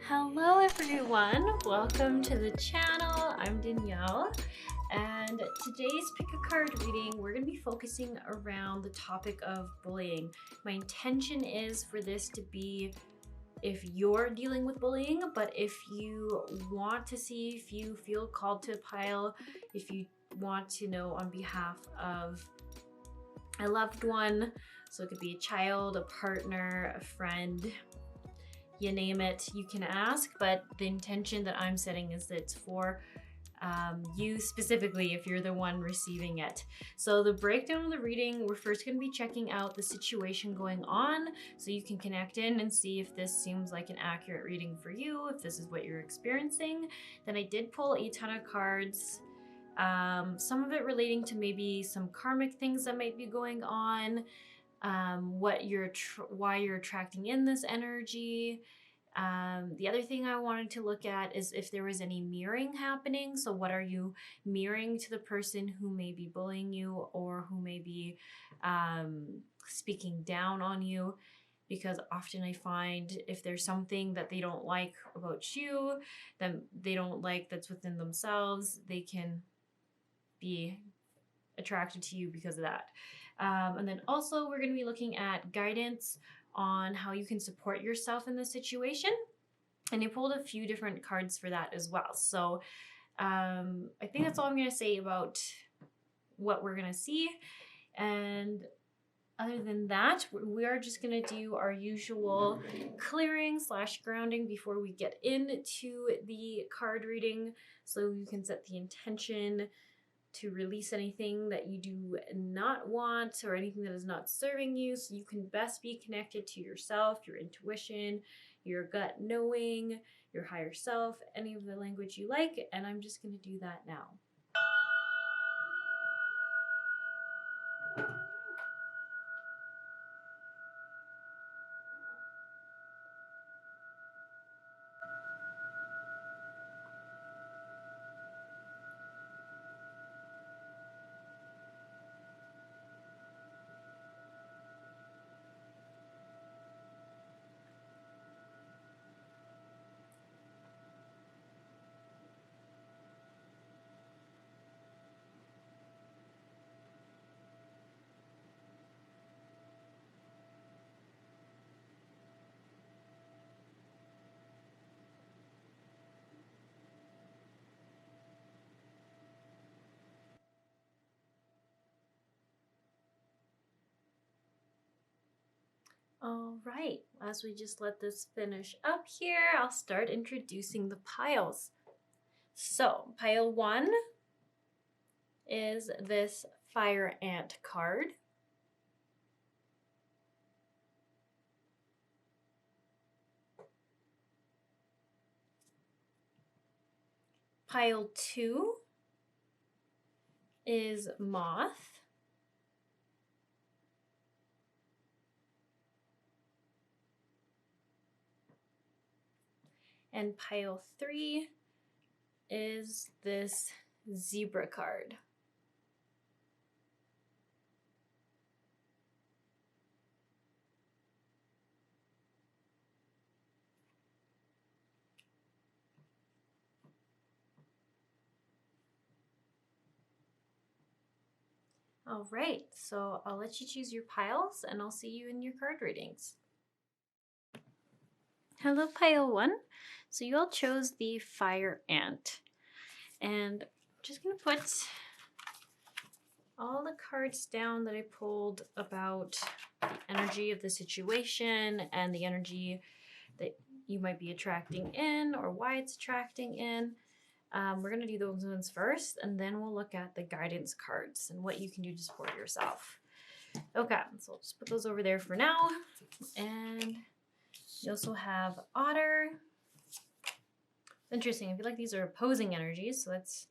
Hello everyone, welcome to the channel. I'm Danielle, and today's pick a card reading, we're going to be focusing around the topic of bullying. My intention is for this to be if you're dealing with bullying, but if you want to see, if you feel called to a pile, if you want to know on behalf of a loved one, so it could be a child, a partner, a friend, you name it, you can ask, but the intention that I'm setting is that it's for you specifically if you're the one receiving it. So the breakdown of the reading, we're first going to be checking out the situation going on so you can connect in and see if this seems like an accurate reading for you, if this is what you're experiencing. Then I did pull a ton of cards, some of it relating to maybe some karmic things that might be going on, why you're attracting in this energy. The other thing I wanted to look at is if there was any mirroring happening. So what are you mirroring to the person who may be bullying you or who may be speaking down on you? Because often I find if there's something that they don't like about you, that they don't like that's within themselves, they can be attracted to you because of that. And then also we're going to be looking at guidance on how you can support yourself in this situation. And I pulled a few different cards for that as well. So I think that's all I'm going to say about what we're going to see. And other than that, we are just going to do our usual clearing / grounding before we get into the card reading. So you can set the intention to release anything that you do not want or anything that is not serving you, so you can best be connected to yourself, your intuition, your gut knowing, your higher self, any of the language you like, and I'm just going to do that now. All right, as we just let this finish up here, I'll start introducing the piles. So pile 1 is this fire ant card. Pile 2 is Moth. And pile 3 is this zebra card. All right, so I'll let you choose your piles and I'll see you in your card readings. Hello, pile 1. So you all chose the fire ant. And I'm just going to put all the cards down that I pulled about the energy of the situation and the energy that you might be attracting in or why it's attracting in. We're going to do those ones first, and then we'll look at the guidance cards and what you can do to support yourself. Okay, so I'll just put those over there for now. And you also have otter. It's interesting. I feel like these are opposing energies, so that's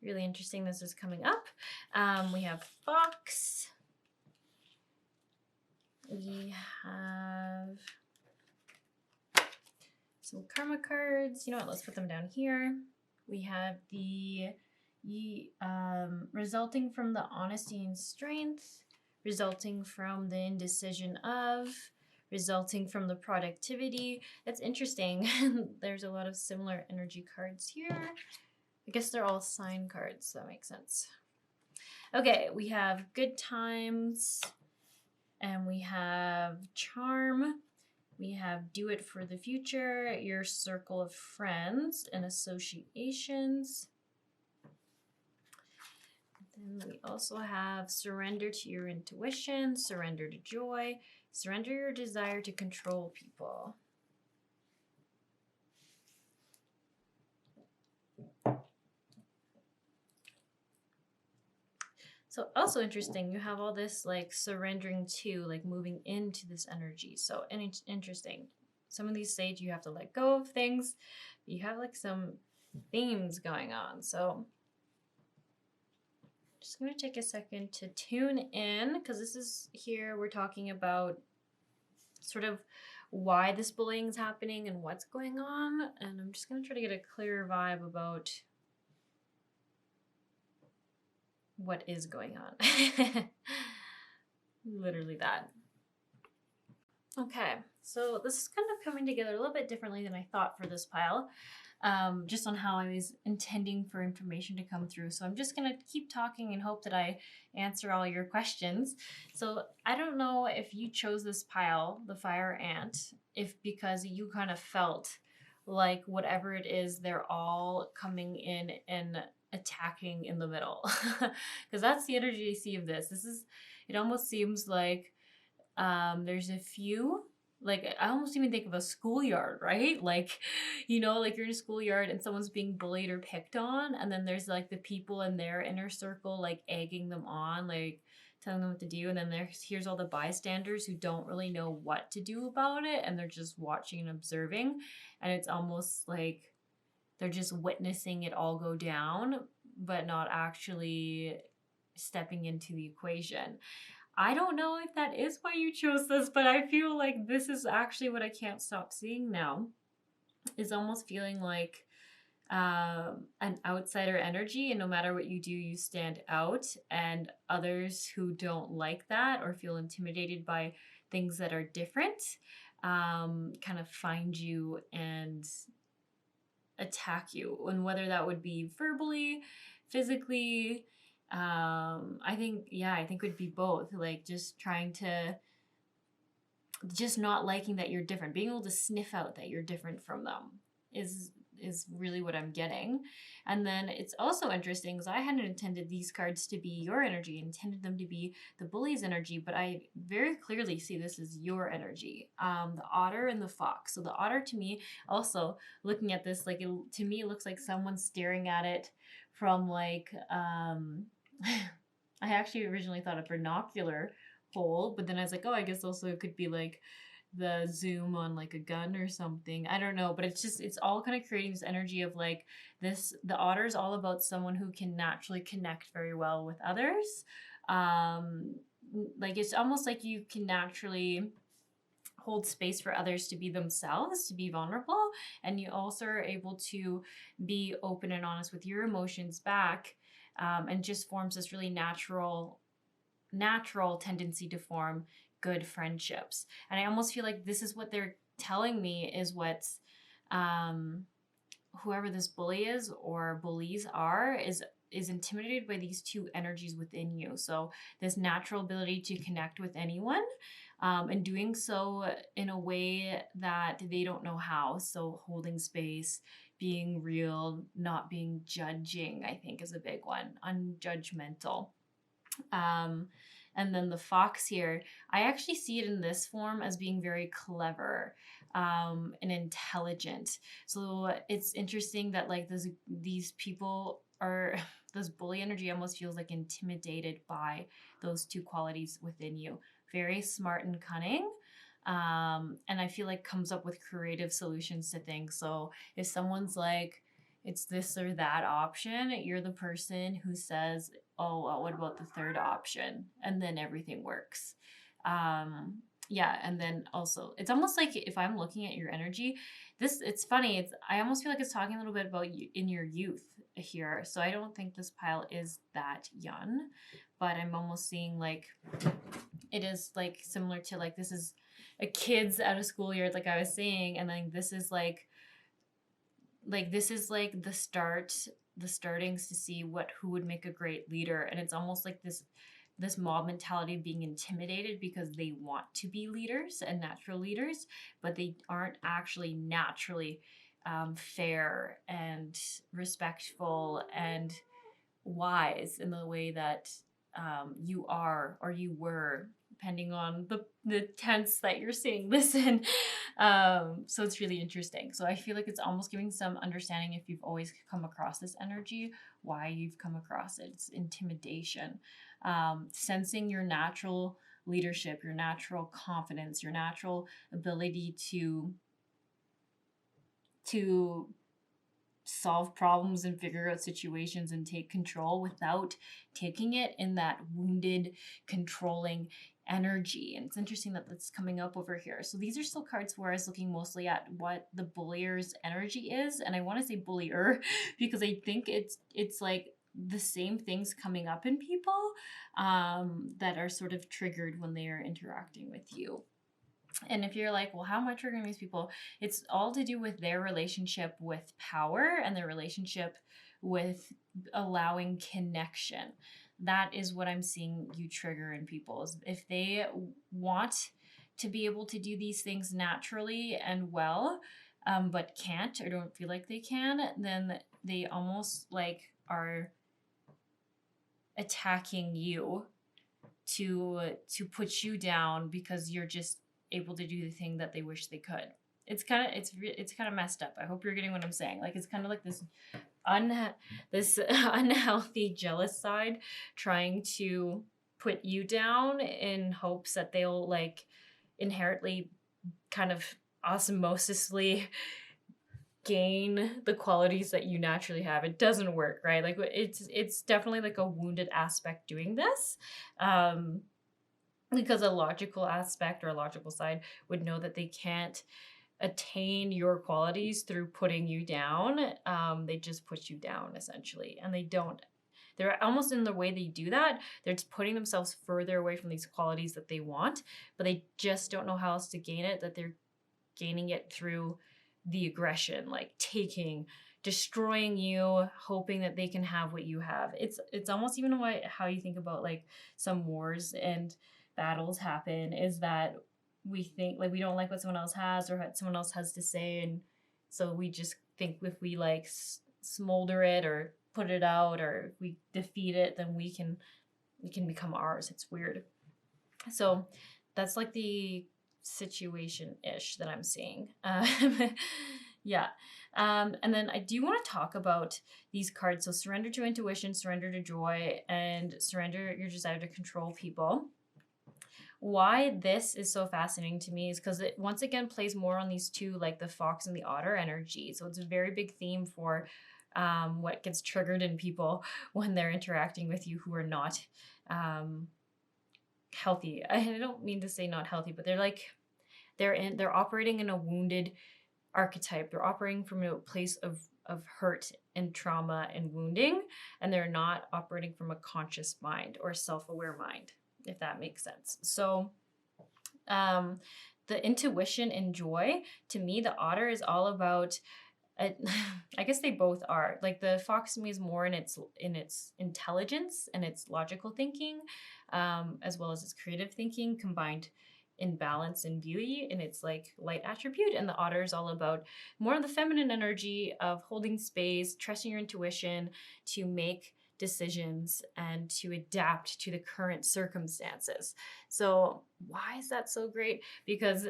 really interesting. This is coming up. We have fox. We have some karma cards. You know what? Let's put them down here. We have the resulting from the honesty and strength, resulting from the indecision of, resulting from the productivity. That's interesting. There's a lot of similar energy cards here. I guess they're all sign cards, so that makes sense. Okay, we have good times, and we have charm. We have do it for the future, your circle of friends and associations. Then we also have surrender to your intuition, surrender to joy, surrender your desire to control people. So also interesting, you have all this like surrendering to, like moving into this energy. So interesting. Some of these stage you have to let go of things. You have like some themes going on. So just going to take a second to tune in, because this is here we're talking about sort of why this bullying is happening and what's going on. And I'm just going to try to get a clearer vibe about what is going on. Literally that. Okay, so this is kind of coming together a little bit differently than I thought for this pile, just on how I was intending for information to come through. So I'm just going to keep talking and hope that I answer all your questions. So I don't know if you chose this pile, the fire ant, if because you kind of felt like whatever it is, they're all coming in and attacking in the middle, because that's the energy I see of this. It almost seems like there's a few, like I almost even think of a schoolyard, right? Like, you know, like you're in a schoolyard and someone's being bullied or picked on, and then there's like the people in their inner circle like egging them on, like telling them what to do, and then here's all the bystanders who don't really know what to do about it, and they're just watching and observing, and it's almost like they're just witnessing it all go down, but not actually stepping into the equation. I don't know if that is why you chose this, but I feel like this is actually what I can't stop seeing now. Is almost feeling like an outsider energy, and no matter what you do, you stand out, and others who don't like that or feel intimidated by things that are different kind of find you and attack you, and whether that would be verbally, physically, I think it would be both, like just trying to, just not liking that you're different, being able to sniff out that you're different from them is really what I'm getting. And then it's also interesting because I hadn't intended these cards to be your energy, intended them to be the bully's energy, but I very clearly see this as your energy. The otter and the fox. So the otter, to me, also looking at this, like to me it looks like someone's staring at it from like I actually originally thought a binocular hole, but then I was like, oh, I guess also it could be like the zoom on like a gun or something. I don't know, but it's all kind of creating this energy of like this. The otter is all about someone who can naturally connect very well with others. Like it's almost like you can naturally hold space for others to be themselves, to be vulnerable, and you also are able to be open and honest with your emotions back, and just forms this really natural tendency to form good friendships. And I almost feel like this is what they're telling me is what's whoever this bully is or bullies are is intimidated by these two energies within you. So this natural ability to connect with anyone, and doing so in a way that they don't know how. So holding space, being real, not being judging, I think is a big one. Unjudgmental. And then the fox here, I actually see it in this form as being very clever, and intelligent. So it's interesting that like these people are this bully energy almost feels like intimidated by those two qualities within you. Very smart and cunning. And I feel like comes up with creative solutions to things. So if someone's like, it's this or that option, you're the person who says, oh, well, what about the third option? And then everything works. Yeah, and then also, it's almost like if I'm looking at your energy, it's funny. I almost feel like it's talking a little bit about you in your youth here. So I don't think this pile is that young, but I'm almost seeing like it is like similar to like this is a kid's out of school year, like I was saying, and then this is this is like the startings to see who would make a great leader. And it's almost like this mob mentality of being intimidated because they want to be leaders and natural leaders, but they aren't actually naturally fair and respectful and wise in the way that you are or you were, depending on the tense that you're seeing this in. So it's really interesting. So I feel like it's almost giving some understanding, if you've always come across this energy, why you've come across it. It's intimidation, sensing your natural leadership, your natural confidence, your natural ability to solve problems and figure out situations and take control without taking it in that wounded, controlling energy. And it's interesting that that's coming up over here. So these are still cards where I was looking mostly at what the bullier's energy is. And I want to say bullier because I think it's like the same things coming up in people that are sort of triggered when they are interacting with you. And if you're like, well, how am I triggering these people? It's all to do with their relationship with power and their relationship with allowing connection. That is what I'm seeing you trigger in people. Is if they want to be able to do these things naturally and well, but can't or don't feel like they can, then they almost like are attacking you to put you down because you're just able to do the thing that they wish they could. It's kind of messed up. I hope you're getting what I'm saying. Like, it's kind of like this unhealthy jealous side trying to put you down in hopes that they'll like inherently kind of osmosisly gain the qualities that you naturally have. It doesn't work, right? Like, it's definitely like a wounded aspect doing this. Because a logical aspect or a logical side would know that they can't attain your qualities through putting you down. They just put you down essentially, and they're almost, in the way they do that, they're just putting themselves further away from these qualities that they want, but they just don't know how else to gain it, that they're gaining it through the aggression, like taking, destroying you, hoping that they can have what you have. It's almost even how you think about like some wars and battles happen, is that we think like we don't like what someone else has or what someone else has to say, and so we just think if we like smolder it or put it out or if we defeat it, then it can become ours. It's weird. So that's like the situation-ish that I'm seeing. Yeah. And then I do want to talk about these cards. So surrender to intuition, surrender to joy, and surrender your desire to control people. Why this is so fascinating to me is because it once again plays more on these two, like the fox and the otter energy. So it's a very big theme for what gets triggered in people when they're interacting with you who are not healthy. I don't mean to say not healthy, but they're operating in a wounded archetype. They're operating from a place of hurt and trauma and wounding, and they're not operating from a conscious mind or self-aware mind, if that makes sense. So the intuition and joy, to me, the otter is all about I guess they both are. Like the fox to me is more in its intelligence and its logical thinking, as well as its creative thinking combined in balance and beauty in its like light attribute. And the otter is all about more of the feminine energy of holding space, trusting your intuition to make decisions and to adapt to the current circumstances. So why is that so great? Because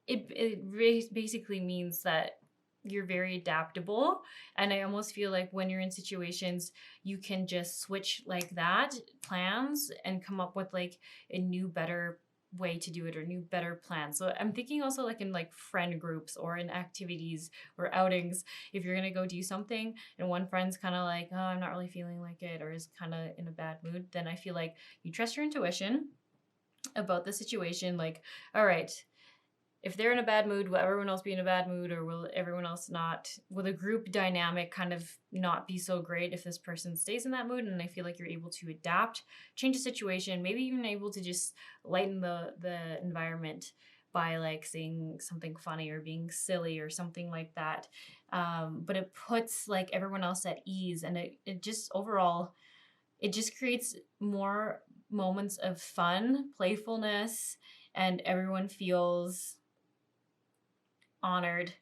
it basically means that you're very adaptable. And I almost feel like when you're in situations, you can just switch like that plans and come up with like a new, better way to do it or new, better plan. So I'm thinking also like in like friend groups or in activities or outings, if you're going to go do something and one friend's kind of like, oh, I'm not really feeling like it, or is kind of in a bad mood, then I feel like you trust your intuition about the situation. Like, all right, if they're in a bad mood, will everyone else be in a bad mood, or will everyone else not? Will the group dynamic kind of not be so great if this person stays in that mood? And I feel like you're able to adapt, change the situation, maybe even able to just lighten the environment by like saying something funny or being silly or something like that. But it puts like everyone else at ease, and it just overall, it just creates more moments of fun, playfulness, and everyone feels honored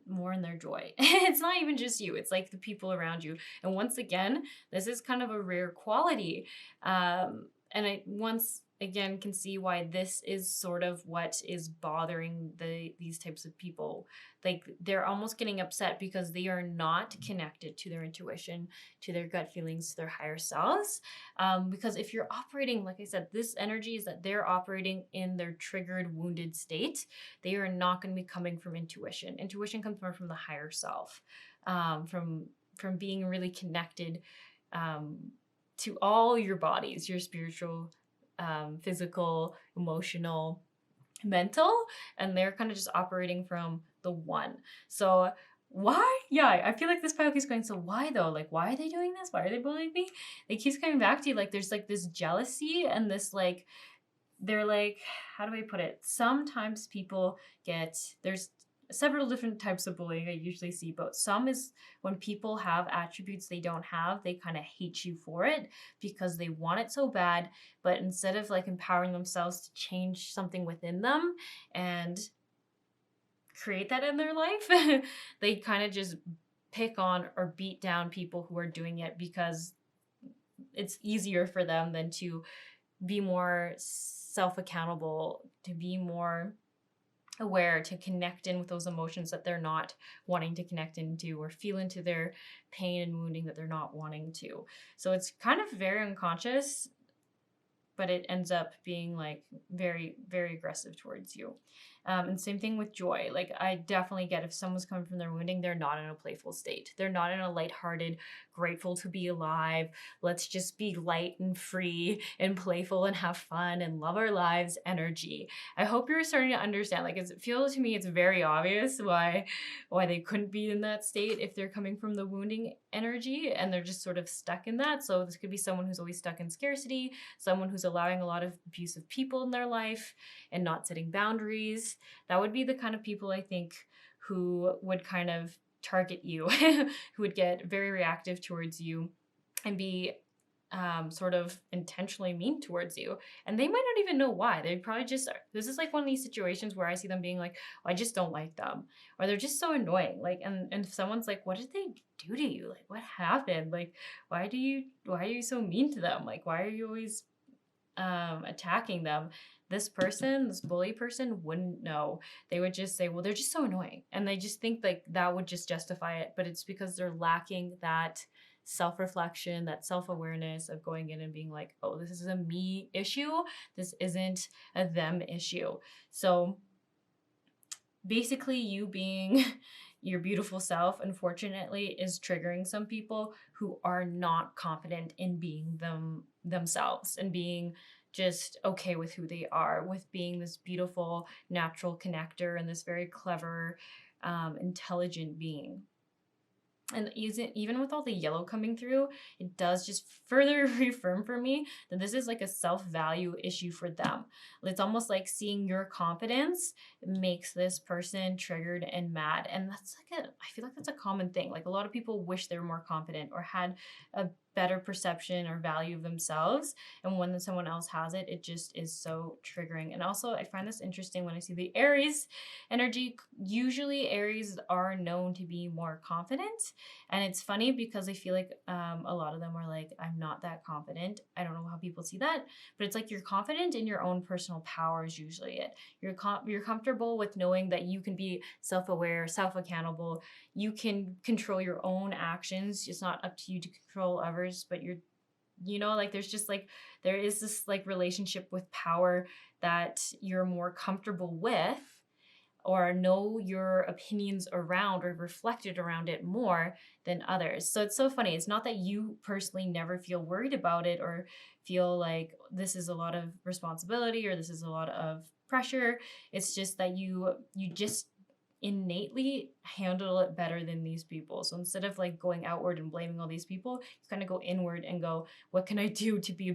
more in their joy. It's not even just you, it's like the people around you. And once again, this is kind of a rare quality. And I once again can see why this is sort of what is bothering these types of people. Like they're almost getting upset because they are not connected to their intuition, to their gut feelings, to their higher selves. Because if you're operating, like I said, this energy is that they're operating in their triggered, wounded state. They are not going to be coming from intuition. Intuition comes more from the higher self, from being really connected to all your bodies, your spiritual, physical, emotional, mental, and they're kind of just operating from the one. So why? Yeah, I feel like this pile keeps going, so why though? Like, why are they doing this? Why are they bullying me? It keeps coming back to you. Like, there's like this jealousy and this like, they're like, how do I put it? Sometimes people there's several different types of bullying I usually see, but some is when people have attributes they don't have, they kind of hate you for it because they want it so bad, but instead of like empowering themselves to change something within them and create that in their life, they kind of just pick on or beat down people who are doing it because it's easier for them than to be more self-accountable, to be more aware, to connect in with those emotions that they're not wanting to connect into, or feel into their pain and wounding that they're not wanting to. So it's kind of very unconscious, but it ends up being like very, very aggressive towards you. And same thing with joy. Like I definitely get if someone's coming from their wounding, they're not in a playful state. They're not in a lighthearted, grateful to be alive. Let's just be light and free and playful and have fun and love our lives energy. I hope you're starting to understand. Like it feels to me, it's very obvious why they couldn't be in that state if they're coming from the wounding energy and they're just sort of stuck in that. So this could be someone who's always stuck in scarcity, someone who's allowing a lot of abusive people in their life and not setting boundaries. That would be the kind of people I think who would kind of target you, who would get very reactive towards you and be sort of intentionally mean towards you. And they might not even know why. They probably just are. This is like one of these situations where I see them being like, oh, I just don't like them. Or they're just so annoying. Like, and if someone's like, what did they do to you? Like, what happened? Like, why are you so mean to them? Like, why are you always attacking them? This bully person wouldn't know. They would just say, well, they're just so annoying. And they just think like that would just justify it. But it's because they're lacking that self-reflection, that self-awareness of going in and being like, oh, this is a me issue. This isn't a them issue. So basically you being your beautiful self, unfortunately, is triggering some people who are not confident in being themselves and being just okay with who they are, with being this beautiful natural connector and this very clever, intelligent being. And even with all the yellow coming through, it does just further reaffirm for me that this is like a self-value issue for them. It's almost like seeing your confidence makes this person triggered and mad. And that's like I feel like that's a common thing. Like a lot of people wish they were more confident or had a better perception or value of themselves. And when someone else has it, it just is so triggering. And also I find this interesting when I see the Aries energy. Usually Aries are known to be more confident. And it's funny because I feel like a lot of them are like, I'm not that confident. I don't know how people see that, but it's like you're confident in your own personal power is usually it. You're comfortable with knowing that you can be self-aware, self-accountable. You can control your own actions. It's not up to you to control others, but like there's just like, there is this like relationship with power that you're more comfortable with. or know your opinions around or reflected around it more than others. So it's so funny. It's not that you personally never feel worried about it or feel like this is a lot of responsibility or this is a lot of pressure. It's just that you just innately handle it better than these people. So instead of like going outward and blaming all these people, you kind of go inward and go, what can I do to be a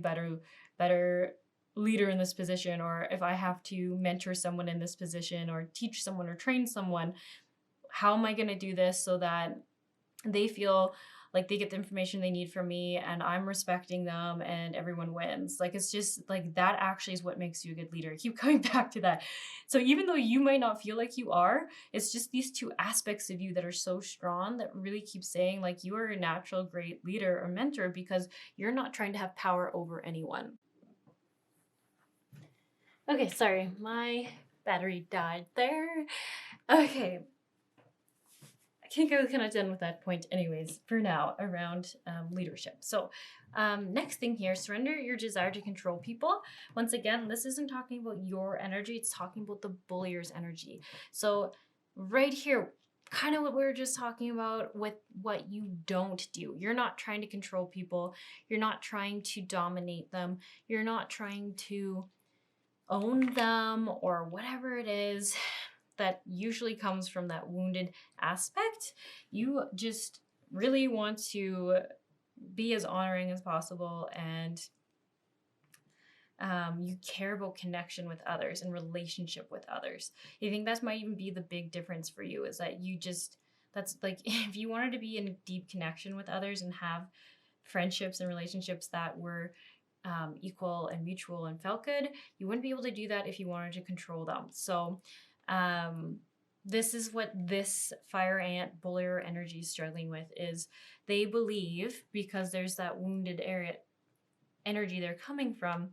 better leader in this position? Or if I have to mentor someone in this position or teach someone or train someone, how am I going to do this so that they feel like they get the information they need from me and I'm respecting them and everyone wins. Like, it's just like that actually is what makes you a good leader. I keep coming back to that. So even though you might not feel like you are, it's just these two aspects of you that are so strong that really keep saying like you are a natural great leader or mentor because you're not trying to have power over anyone. Okay, sorry, my battery died there. Okay, I think I was kind of done with that point anyways for now around leadership. So next thing here, surrender your desire to control people. Once again, this isn't talking about your energy, it's talking about the bullier's energy. So right here, kind of what we were just talking about with what you don't do. You're not trying to control people. You're not trying to dominate them. You're not trying to own them or whatever it is that usually comes from that wounded aspect. You just really want to be as honoring as possible, and you care about connection with others and relationship with others. I think that might even be the big difference for you, is that you just, that's like, if you wanted to be in a deep connection with others and have friendships and relationships that were equal and mutual and felt good, you wouldn't be able to do that if you wanted to control them. So this is what this fire ant bullier energy is struggling with, is they believe, because there's that wounded area energy they're coming from,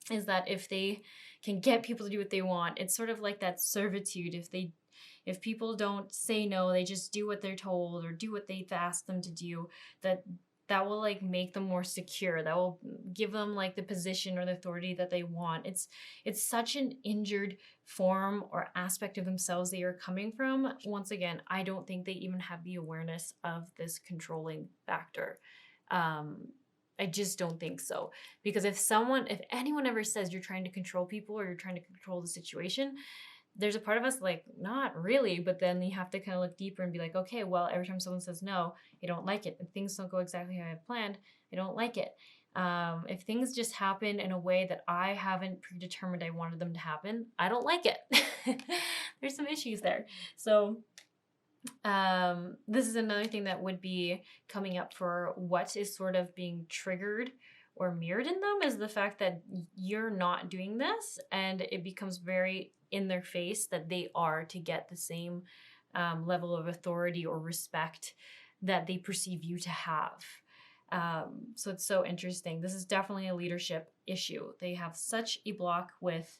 is that if they can get people to do what they want, it's sort of like that servitude. If people don't say no, they just do what they're told or do what they've asked them to do, that will like make them more secure. That will give them like the position or the authority that they want. It's such an injured form or aspect of themselves they are coming from. Once again, I don't think they even have the awareness of this controlling factor. I just don't think so. Because if anyone ever says you're trying to control people or you're trying to control the situation, there's a part of us like, not really, but then you have to kind of look deeper and be like, okay, well, every time someone says no, I don't like it. If things don't go exactly how I have planned, I don't like it. If things just happen in a way that I haven't predetermined I wanted them to happen, I don't like it. There's some issues there. So this is another thing that would be coming up for what is sort of being triggered or mirrored in them, is the fact that you're not doing this, and it becomes very in their face that they are, to get the same level of authority or respect that they perceive you to have. So it's so interesting. This is definitely a leadership issue. They have such a block with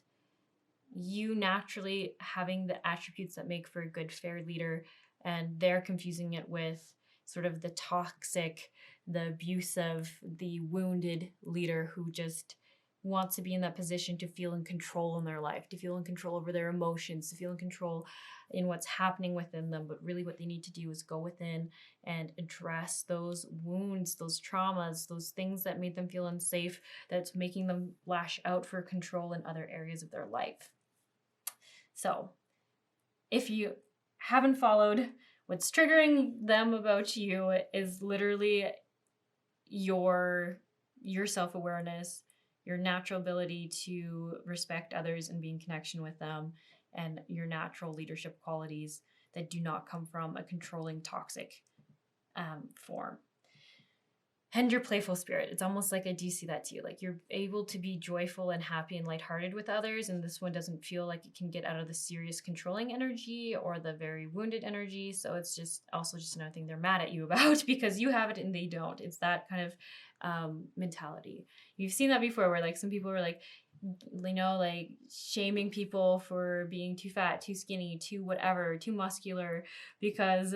you naturally having the attributes that make for a good, fair leader, and they're confusing it with sort of the toxic, the abusive, the wounded leader who just wants to be in that position to feel in control in their life, to feel in control over their emotions, to feel in control in what's happening within them. But really what they need to do is go within and address those wounds, those traumas, those things that made them feel unsafe, that's making them lash out for control in other areas of their life. So if you haven't followed, what's triggering them about you is literally your self-awareness, your natural ability to respect others and be in connection with them, and your natural leadership qualities that do not come from a controlling, toxic form. And your playful spirit. It's almost like I do see that too. Like you're able to be joyful and happy and lighthearted with others. And this one doesn't feel like it can get out of the serious controlling energy or the very wounded energy. So it's just also just another thing they're mad at you about, because you have it and they don't. It's that kind of mentality. You've seen that before, where like some people are like, you know, like shaming people for being too fat, too skinny, too whatever, too muscular, because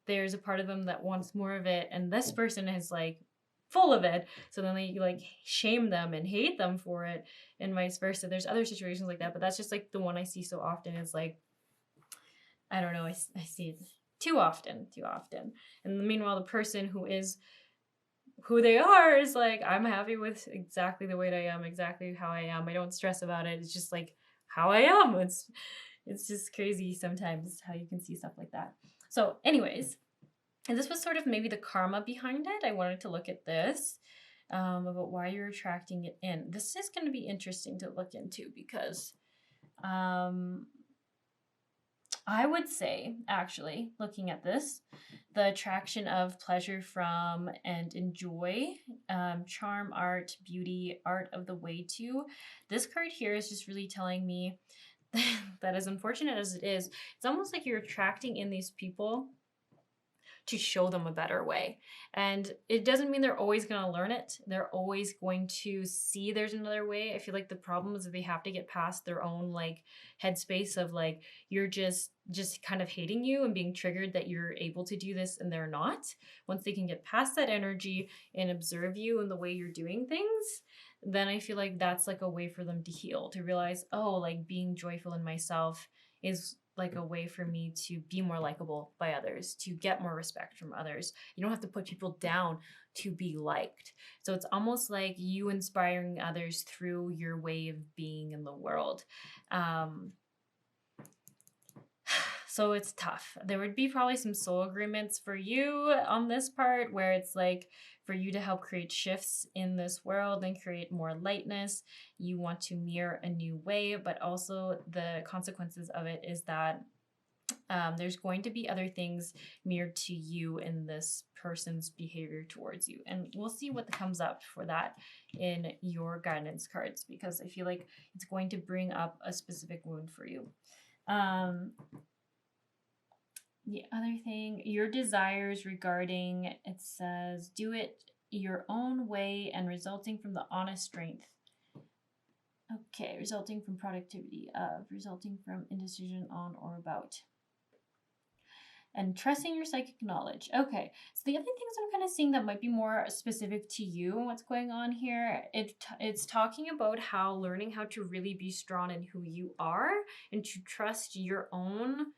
there's a part of them that wants more of it. And this person is like full of it, so then they like shame them and hate them for it, and vice versa. There's other situations like that, but that's just like the one I see so often, is like I don't know, I see it too often. And meanwhile, the person who is who they are is like, I'm happy with exactly the way I am, exactly how I am. I don't stress about it. It's just like how I am. It's just crazy sometimes how you can see stuff like that. So, anyways, and this was sort of maybe the karma behind it. I wanted to look at this about why you're attracting it in. This is going to be interesting to look into because I would say, actually, looking at this, the attraction of pleasure from and enjoy, charm, art, beauty, art of the way to. This card here is just really telling me that, as unfortunate as it is, it's almost like you're attracting in these people to show them a better way. And it doesn't mean they're always going to learn it. They're always going to see there's another way. I feel like the problem is that they have to get past their own like headspace of like, you're just kind of hating you and being triggered that you're able to do this and they're not. Once they can get past that energy and observe you and the way you're doing things, then I feel like that's like a way for them to heal, to realize, oh, like being joyful in myself is like a way for me to be more likable by others, to get more respect from others. You don't have to put people down to be liked. So it's almost like you inspiring others through your way of being in the world. So it's tough. There would be probably some soul agreements for you on this part where it's like for you to help create shifts in this world and create more lightness. You want to mirror a new way, but also the consequences of it is that there's going to be other things mirrored to you in this person's behavior towards you. And we'll see what comes up for that in your guidance cards because I feel like it's going to bring up a specific wound for you. The other thing, your desires regarding, it says, do it your own way and resulting from the honest strength. Okay, resulting from productivity of, resulting from indecision on or about. And trusting your psychic knowledge. Okay, so the other things I'm kind of seeing that might be more specific to you and what's going on here, it's talking about how learning how to really be strong in who you are and to trust your own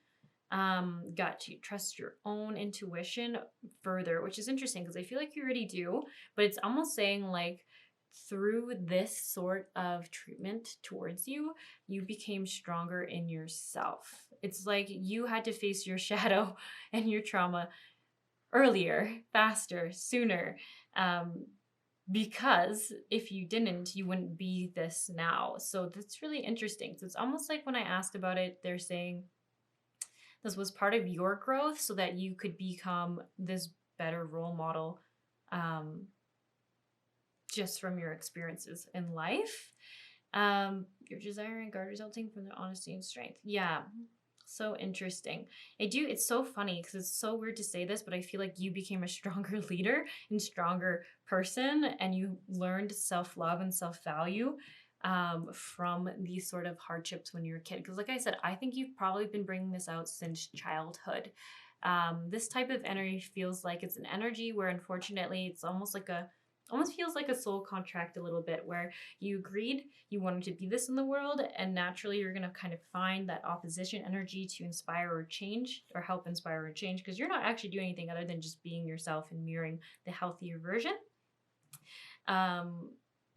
gut, to trust your own intuition further, which is interesting because I feel like you already do, but it's almost saying like through this sort of treatment towards you, you became stronger in yourself. It's like you had to face your shadow and your trauma earlier, faster, sooner. Because if you didn't, you wouldn't be this now. So that's really interesting. So it's almost like when I asked about it, they're saying this was part of your growth so that you could become this better role model just from your experiences in life. Your desire and guard resulting from the honesty and strength. Yeah, so interesting. It's so funny because it's so weird to say this, but I feel like you became a stronger leader and stronger person and you learned self-love and self-value from these sort of hardships when you're a kid. Because like I said, I think you've probably been bringing this out since childhood. This type of energy feels like it's an energy where unfortunately it's almost feels like a soul contract a little bit where you agreed you wanted to be this in the world and naturally you're going to kind of find that opposition energy to inspire or change or help inspire or change because you're not actually doing anything other than just being yourself and mirroring the healthier version.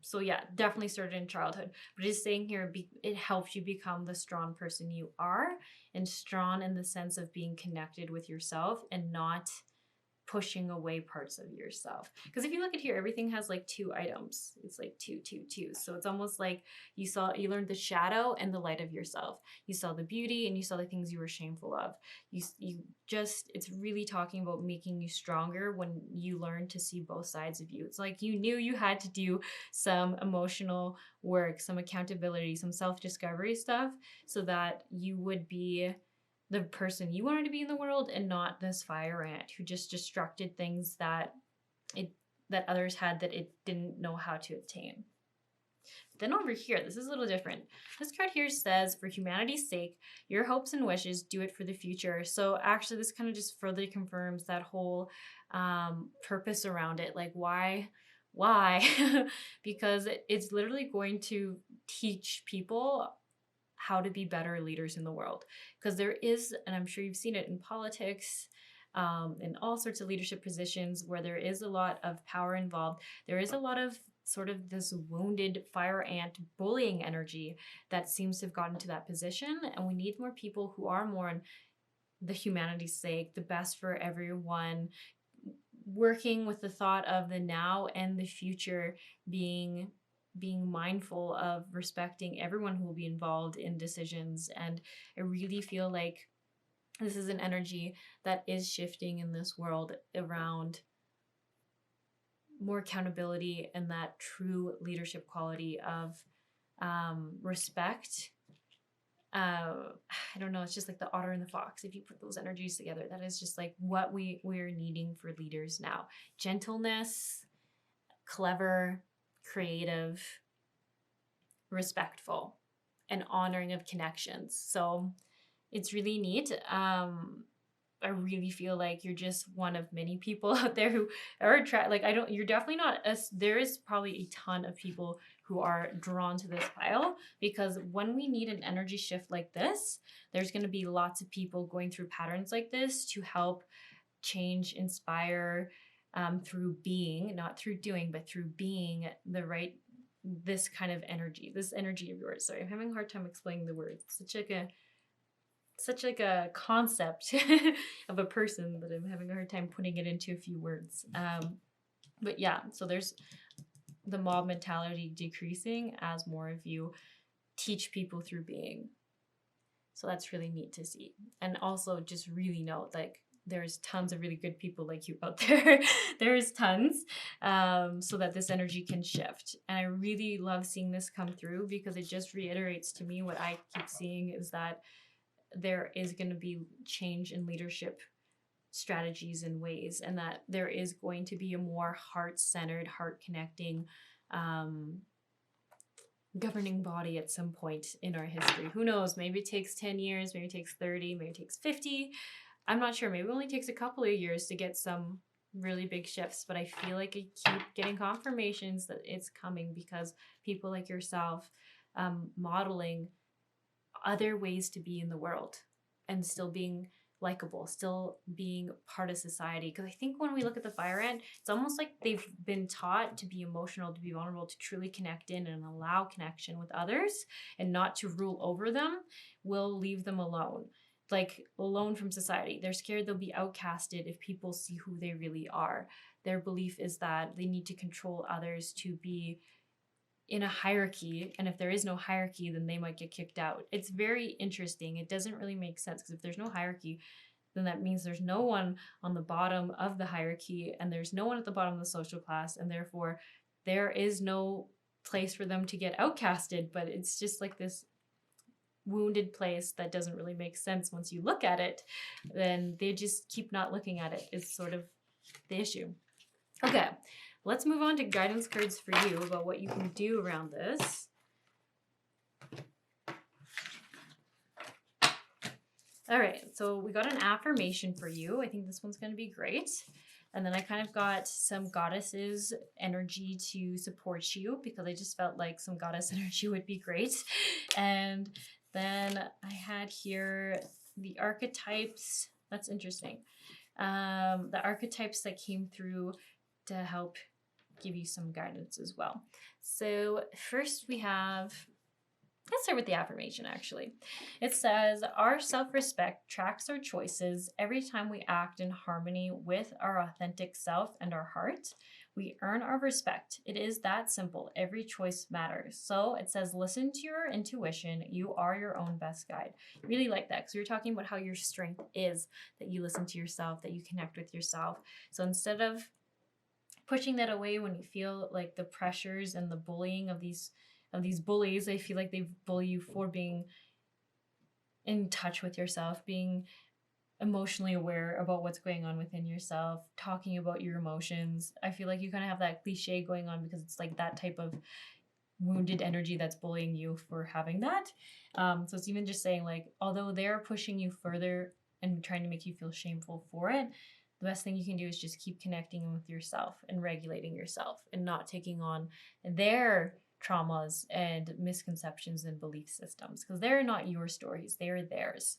So yeah, definitely started in childhood, but just saying here, it helps you become the strong person you are, and strong in the sense of being connected with yourself and not pushing away parts of yourself. Because if you look at here, everything has like 2 items. It's like 2, 2, 2. So it's almost like you learned the shadow and the light of yourself. You saw the beauty and you saw the things you were shameful of. It's really talking about making you stronger when you learn to see both sides of you. It's like you knew you had to do some emotional work, some accountability, some self-discovery stuff so that you would be the person you wanted to be in the world and not this fire ant who just destructed things that others had that it didn't know how to attain. Then over here, this is a little different. This card here says, for humanity's sake, your hopes and wishes, do it for the future. So actually this kind of just further confirms that whole purpose around it. Like why? Because it's literally going to teach people how to be better leaders in the world. Because there is, and I'm sure you've seen it in politics, in all sorts of leadership positions where there is a lot of power involved, there is a lot of sort of this wounded fire ant bullying energy that seems to have gotten to that position. And we need more people who are more on the humanity's sake, the best for everyone, working with the thought of the now and the future, being mindful of respecting everyone who will be involved in decisions. And I really feel like this is an energy that is shifting in this world around more accountability and that true leadership quality of respect. I don't know, it's just like the otter and the fox. If you put those energies together, that is just like what we're needing for leaders now. Gentleness, clever, creative, respectful, and honoring of connections. So it's really neat. I really feel like you're just one of many people out there who are you're definitely not there is probably a ton of people who are drawn to this pile, because when we need an energy shift like this, there's going to be lots of people going through patterns like this to help change, inspire, through being, not through doing, but through being this kind of energy, this energy of yours. Sorry, I'm having a hard time explaining the words. Such like a concept of a person that I'm having a hard time putting it into a few words. But yeah, so there's the mob mentality decreasing as more of you teach people through being. So that's really neat to see. And also just really note, like, there's tons of really good people like you out there. There's tons, so that this energy can shift. And I really love seeing this come through, because it just reiterates to me what I keep seeing, is that there is going to be change in leadership strategies and ways, and that there is going to be a more heart-centered, heart-connecting governing body at some point in our history. Who knows? Maybe it takes 10 years, maybe it takes 30, maybe it takes 50. I'm not sure. Maybe it only takes a couple of years to get some really big shifts, but I feel like I keep getting confirmations that it's coming, because people like yourself modeling other ways to be in the world and still being likable, still being part of society. Because I think when we look at the fire ant, it's almost like they've been taught to be emotional, to be vulnerable, to truly connect in and allow connection with others, and not to rule over them will leave them alone, like alone from society. They're scared they'll be outcasted if people see who they really are. Their belief is that they need to control others to be in a hierarchy, and if there is no hierarchy, then they might get kicked out. It's very interesting. It doesn't really make sense, because if there's no hierarchy, then that means there's no one on the bottom of the hierarchy, and there's no one at the bottom of the social class, and therefore there is no place for them to get outcasted. But it's just like this wounded place that doesn't really make sense once you look at it. Then they just keep not looking at it, is sort of the issue. Okay, let's move on to guidance cards for you about what you can do around this. All right, so we got an affirmation for you. I think this one's going to be great. And then I kind of got some goddesses energy to support you, because I just felt like some goddess energy would be great. And then I had here the archetypes. That's interesting. The archetypes that came through to help give you some guidance as well. So first let's start with the affirmation, actually. It says, our self-respect tracks our choices. Every time we act in harmony with our authentic self and our heart, we earn our respect. It is that simple. Every choice matters. So it says, listen to your intuition. You are your own best guide. Really like that, because we were talking about how your strength is that you listen to yourself, that you connect with yourself. So instead of pushing that away when you feel like the pressures and the bullying of these bullies, I feel like they bully you for being in touch with yourself, being emotionally aware about what's going on within yourself, talking about your emotions. I feel like you kind of have that cliche going on, because it's like that type of wounded energy that's bullying you for having that. So it's even just saying, like, although they're pushing you further and trying to make you feel shameful for it, the best thing you can do is just keep connecting with yourself and regulating yourself, and not taking on their traumas and misconceptions and belief systems, because they're not your stories, they are theirs,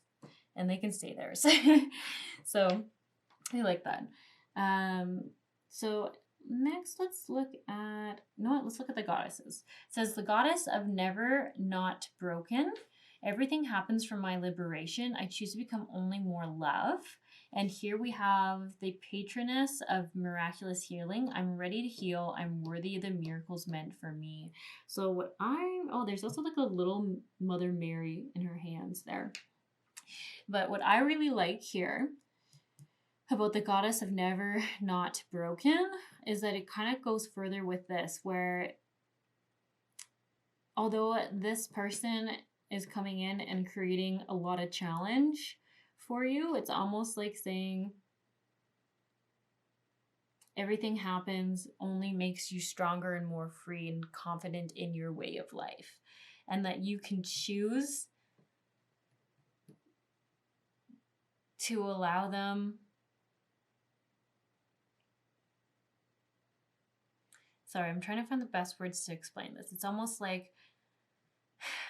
and they can stay theirs. So I like that. So next, let's look at, let's look at the goddesses. It says, the goddess of never not broken. Everything happens for my liberation. I choose to become only more love. And here we have the patroness of miraculous healing. I'm ready to heal. I'm worthy of the miracles meant for me. So what there's also like a little Mother Mary in her hands there. But what I really like here about the goddess of never not broken is that it kind of goes further with this, where although this person is coming in and creating a lot of challenge for you, it's almost like saying everything happens only makes you stronger and more free and confident in your way of life, and that you can choose to allow them. Sorry, I'm trying to find the best words to explain this. It's almost like,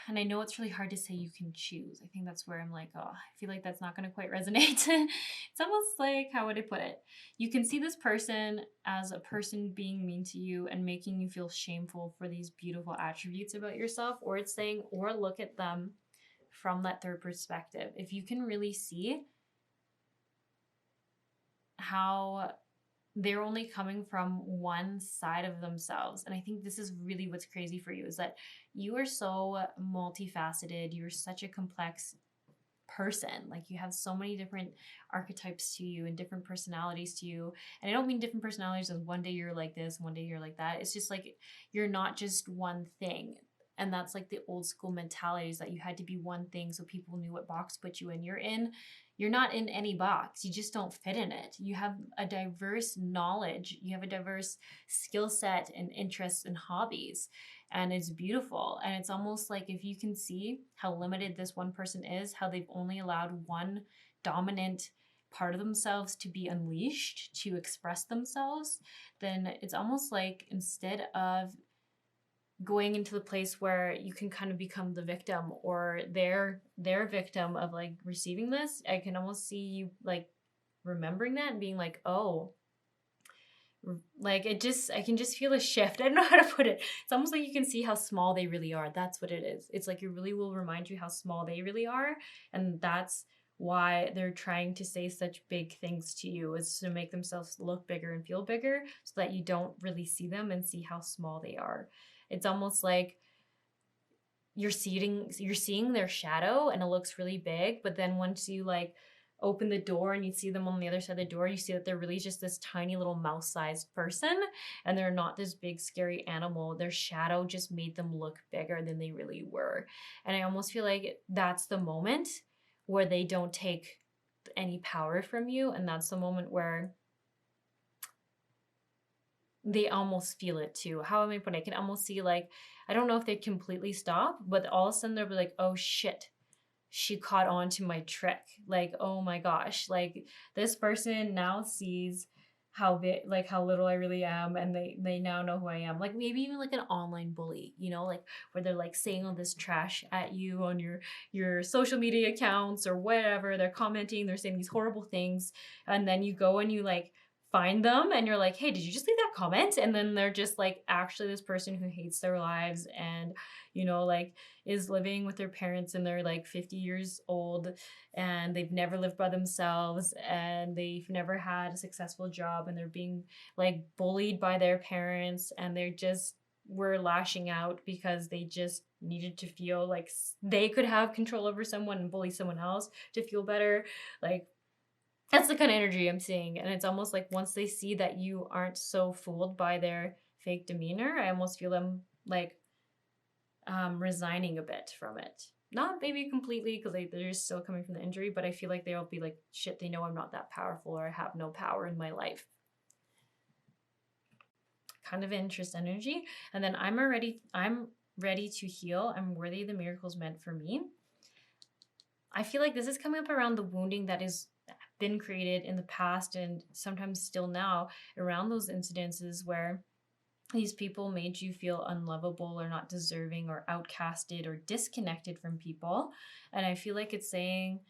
and I know it's really hard to say you can choose. I think that's where I'm like, I feel like that's not going to quite resonate. It's almost like, how would I put it? You can see this person as a person being mean to you and making you feel shameful for these beautiful attributes about yourself, or it's saying, or look at them from that third perspective. If you can really see how they're only coming from one side of themselves. And I think this is really what's crazy for you, is that you are so multifaceted. You're such a complex person. Like, you have so many different archetypes to you and different personalities to you. And I don't mean different personalities as one day you're like this, one day you're like that. It's just like, you're not just one thing. And that's like the old school mentality, is that you had to be one thing so people knew what box to put you in. You're not in any box. You just don't fit in it. You have a diverse knowledge. You have a diverse skill set and interests and hobbies. And it's beautiful. And it's almost like, if you can see how limited this one person is, how they've only allowed one dominant part of themselves to be unleashed, to express themselves, then it's almost like, instead of going into the place where you can kind of become the victim, or their victim of like receiving this, I can almost see you like remembering that and being like, like, I can just feel a shift. I don't know how to put it. It's almost like you can see how small they really are. That's what it is. It's like, it really will remind you how small they really are. And that's why they're trying to say such big things to you, is to make themselves look bigger and feel bigger, so that you don't really see them and see how small they are. It's almost like you're seeing their shadow and it looks really big, but then once you like open the door and you see them on the other side of the door, you see that they're really just this tiny little mouse-sized person, and they're not this big scary animal. Their shadow just made them look bigger than they really were. And I almost feel like that's the moment where they don't take any power from you, and that's the moment where they almost feel it too. How am I putting it? I can almost see, like, I don't know if they completely stop, but all of a sudden they'll be like, oh shit, she caught on to my trick. Like, oh my gosh, like, this person now sees how big, like, how little I really am, and they now know who I am. Like, maybe even like an online bully, you know, like, where they're like saying all this trash at you on your social media accounts or whatever. They're commenting, they're saying these horrible things, and then you go and you like find them and you're like, hey, did you just leave that comment? And then they're just like actually this person who hates their lives, and you know, like, is living with their parents, and they're like 50 years old, and they've never lived by themselves, and they've never had a successful job, and they're being like bullied by their parents, and they're just were lashing out because they just needed to feel like they could have control over someone and bully someone else to feel better. Like, that's the kind of energy I'm seeing. And it's almost like, once they see that you aren't so fooled by their fake demeanor, I almost feel them like resigning a bit from it. Not maybe completely, because they're still coming from the injury, but I feel like they'll be like, shit, they know I'm not that powerful, or I have no power in my life. Kind of interest energy. And then I'm ready to heal. I'm worthy of the miracles meant for me. I feel like this is coming up around the wounding that has been created in the past, and sometimes still now, around those incidences where these people made you feel unlovable or not deserving or outcasted or disconnected from people. And I feel like it's saying,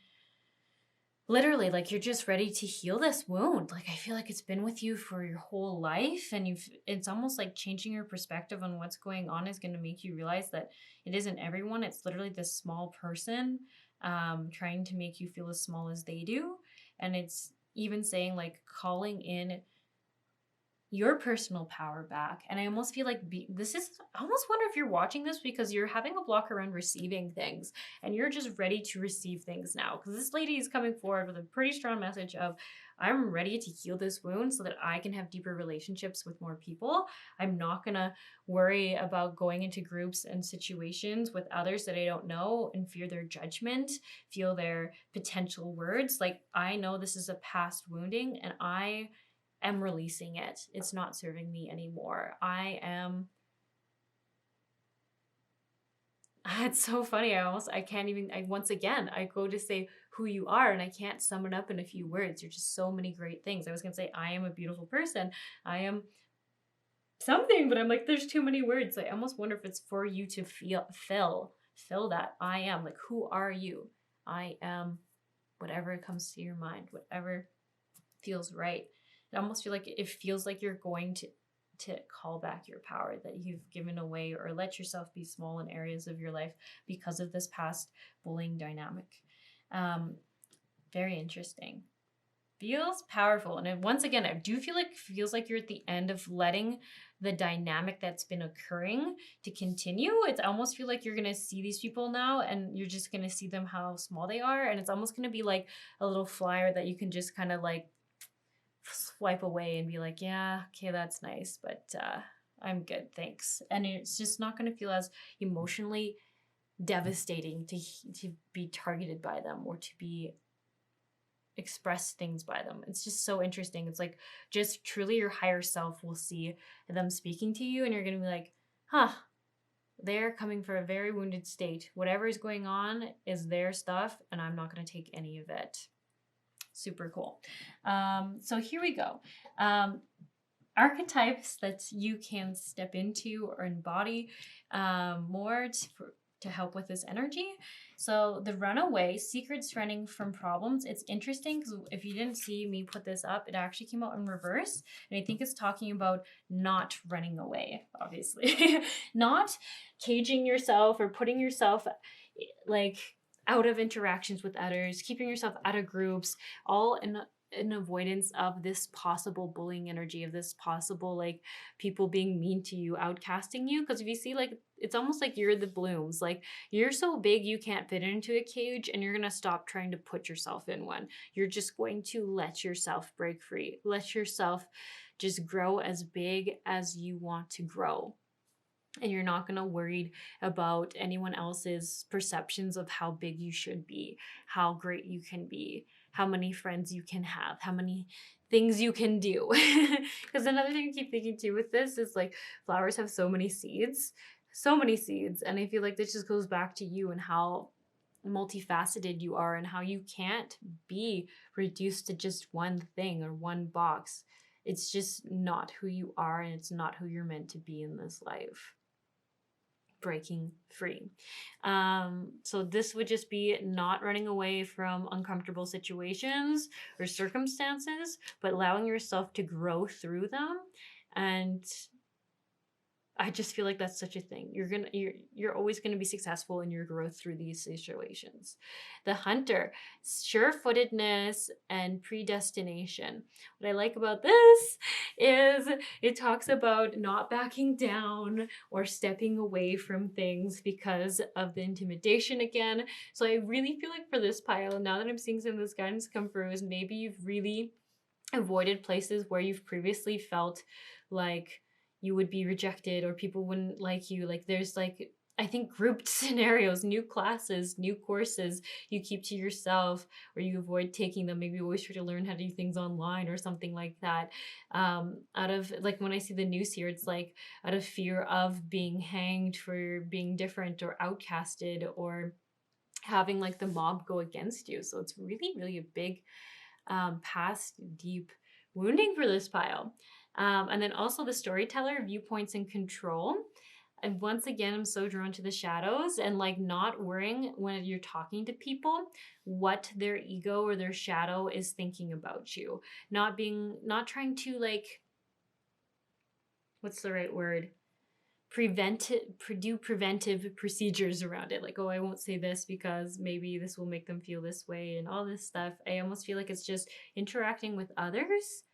literally, like, you're just ready to heal this wound. Like, I feel like it's been with you for your whole life, and it's almost like changing your perspective on what's going on is going to make you realize that it isn't everyone. It's literally this small person trying to make you feel as small as they do. And it's even saying, like, calling in your personal power back. And I almost feel like this is, I almost wonder if you're watching this because you're having a block around receiving things and you're just ready to receive things now. Because this lady is coming forward with a pretty strong message of, I'm ready to heal this wound so that I can have deeper relationships with more people. I'm not going to worry about going into groups and situations with others that I don't know and fear their judgment, feel their potential words. Like, I know this is a past wounding and I am releasing it. It's not serving me anymore. It's so funny. I can't even, once again, I go to say who you are and I can't sum it up in a few words. You're just so many great things. I was going to say, I am a beautiful person. I am something, but I'm like, there's too many words. I almost wonder if it's for you to fill that I am. Like, who are you? I am whatever comes to your mind, whatever feels right. I almost feel like it feels like you're going to call back your power that you've given away or let yourself be small in areas of your life because of this past bullying dynamic. Very interesting. Feels powerful. And once again, I do feel like it feels like you're at the end of letting the dynamic that's been occurring to continue. It's almost feel like you're going to see these people now and you're just going to see them how small they are. And it's almost going to be like a little flyer that you can just kind of like swipe away and be like, yeah, okay, that's nice, but I'm good, thanks. And it's just not going to feel as emotionally devastating to be targeted by them or to be expressed things by them. It's just so interesting. It's like just truly your higher self will see them speaking to you and you're going to be like, huh, they're coming for a very wounded state. Whatever is going on is their stuff and I'm not going to take any of it. Super cool. So here we go. Archetypes that you can step into or embody more to help with this energy. So the runaway, secrets running from problems. It's interesting because if you didn't see me put this up, it actually came out in reverse. And I think it's talking about not running away, obviously. Not caging yourself or putting yourself like out of interactions with others, keeping yourself out of groups, all in avoidance of this possible bullying energy, of this possible like people being mean to you, outcasting you. Because if you see, like, it's almost like you're the blooms. Like, you're so big you can't fit into a cage and you're going to stop trying to put yourself in one. You're just going to let yourself break free. Let yourself just grow as big as you want to grow. And you're not going to worry about anyone else's perceptions of how big you should be, how great you can be, how many friends you can have, how many things you can do. Because another thing I keep thinking too with this is like flowers have so many seeds. And I feel like this just goes back to you and how multifaceted you are and how you can't be reduced to just one thing or one box. It's just not who you are and it's not who you're meant to be in this life. Breaking free. So this would just be not running away from uncomfortable situations or circumstances, but allowing yourself to grow through them. And I just feel like that's such a thing. You're always gonna be successful in your growth through these situations. The hunter, sure-footedness and predestination. What I like about this is it talks about not backing down or stepping away from things because of the intimidation again. So I really feel like for this pile, now that I'm seeing some of this guidance come through, is maybe you've really avoided places where you've previously felt like you would be rejected or people wouldn't like you. Like, there's like, I think, grouped scenarios, new classes, new courses you keep to yourself or you avoid taking them. Maybe you always try to learn how to do things online or something like that. Out of, like, when I see the news here, it's like out of fear of being hanged for being different or outcasted or having like the mob go against you. So it's really, really a big past deep wounding for this pile. And then also the storyteller, viewpoints, and control. And once again, I'm so drawn to the shadows and like not worrying when you're talking to people what their ego or their shadow is thinking about you. Not trying to like, what's the right word? Do preventive procedures around it. Like, oh, I won't say this because maybe this will make them feel this way and all this stuff. I almost feel like it's just interacting with others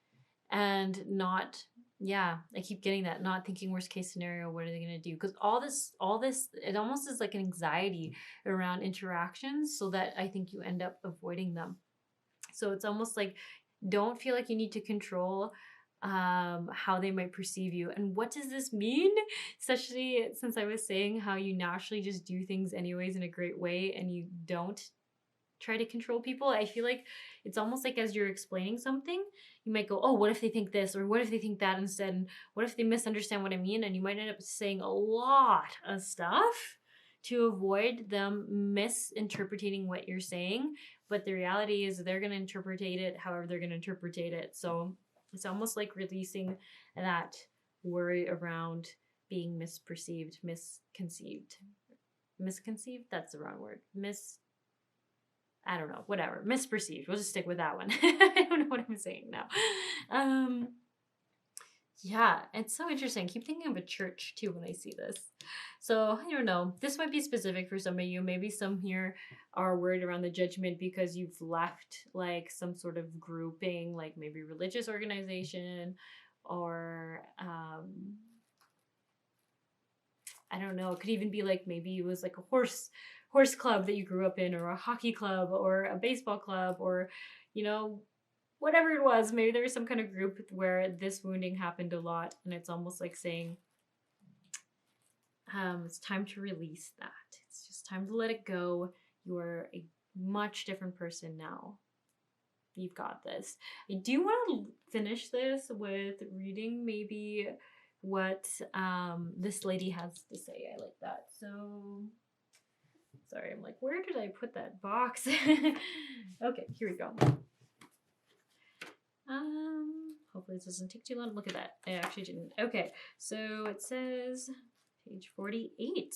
and not, yeah, I keep getting that, not thinking worst case scenario, what are they going to do? Because all this it almost is like an anxiety around interactions, so that I think you end up avoiding them. So it's almost like, don't feel like you need to control how they might perceive you. And what does this mean? Especially since I was saying how you naturally just do things anyways in a great way and you don't try to control people. I feel like it's almost like as you're explaining something, you might go, oh, what if they think this? Or what if they think that instead? And what if they misunderstand what I mean? And you might end up saying a lot of stuff to avoid them misinterpreting what you're saying. But the reality is they're going to interpret it however they're going to interpret it. So it's almost like releasing that worry around being misperceived, misconceived. Misconceived? That's the wrong word. I don't know, whatever. Misperceived. We'll just stick with that one. I don't know what I'm saying now. Yeah, it's so interesting. I keep thinking of a church too when I see this. So I don't know. This might be specific for some of you. Maybe some here are worried around the judgment because you've left like some sort of grouping, like maybe religious organization, or I don't know. It could even be like maybe it was like a horse club that you grew up in, or a hockey club, or a baseball club, or you know, whatever it was. Maybe there was some kind of group where this wounding happened a lot, and it's almost like saying, it's time to release that. It's just time to let it go. You are a much different person now. You've got this. I do want to finish this with reading maybe what this lady has to say. I like that. So sorry, I'm like, where did I put that box? Okay, here we go. Hopefully this doesn't take too long. Look at that. I actually didn't. Okay, so it says page 48.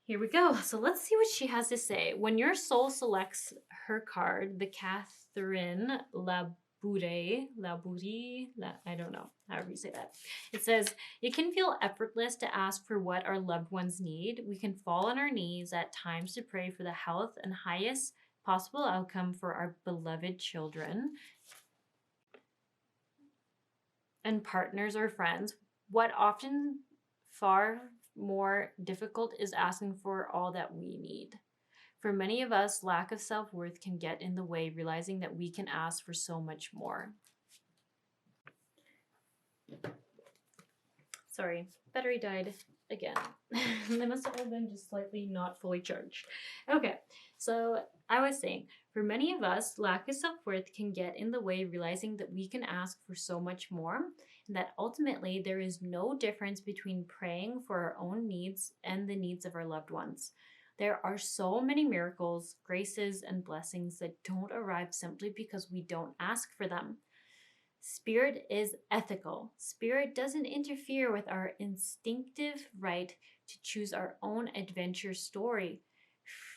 Here we go. So let's see what she has to say. When your soul selects her card, the Catherine Labourie, I don't know, however you say that. It says, it can feel effortless to ask for what our loved ones need. We can fall on our knees at times to pray for the health and highest possible outcome for our beloved children and partners or friends. What often far more difficult is asking for all that we need. For many of us, lack of self-worth can get in the way, realizing that we can ask for so much more. Sorry, battery died again. They must have all been just slightly not fully charged. Okay, so I was saying, for many of us, lack of self-worth can get in the way, realizing that we can ask for so much more, and that ultimately there is no difference between praying for our own needs and the needs of our loved ones. There are so many miracles, graces, and blessings that don't arrive simply because we don't ask for them. Spirit is ethical. Spirit doesn't interfere with our instinctive right to choose our own adventure story.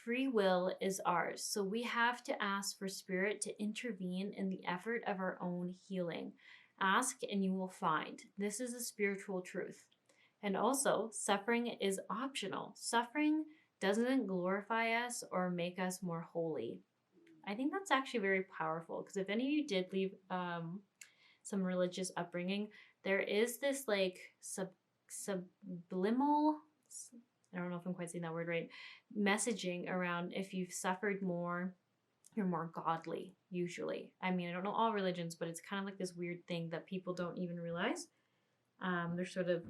Free will is ours, so we have to ask for Spirit to intervene in the effort of our own healing. Ask and you will find. This is a spiritual truth. And also, suffering is optional. Suffering doesn't glorify us or make us more holy. I think that's actually very powerful, because if any of you did leave some religious upbringing, there is this like subliminal, I don't know if I'm quite saying that word right, messaging around if you've suffered more, you're more godly, usually. I mean, I don't know all religions, but it's kind of like this weird thing that people don't even realize. They're sort of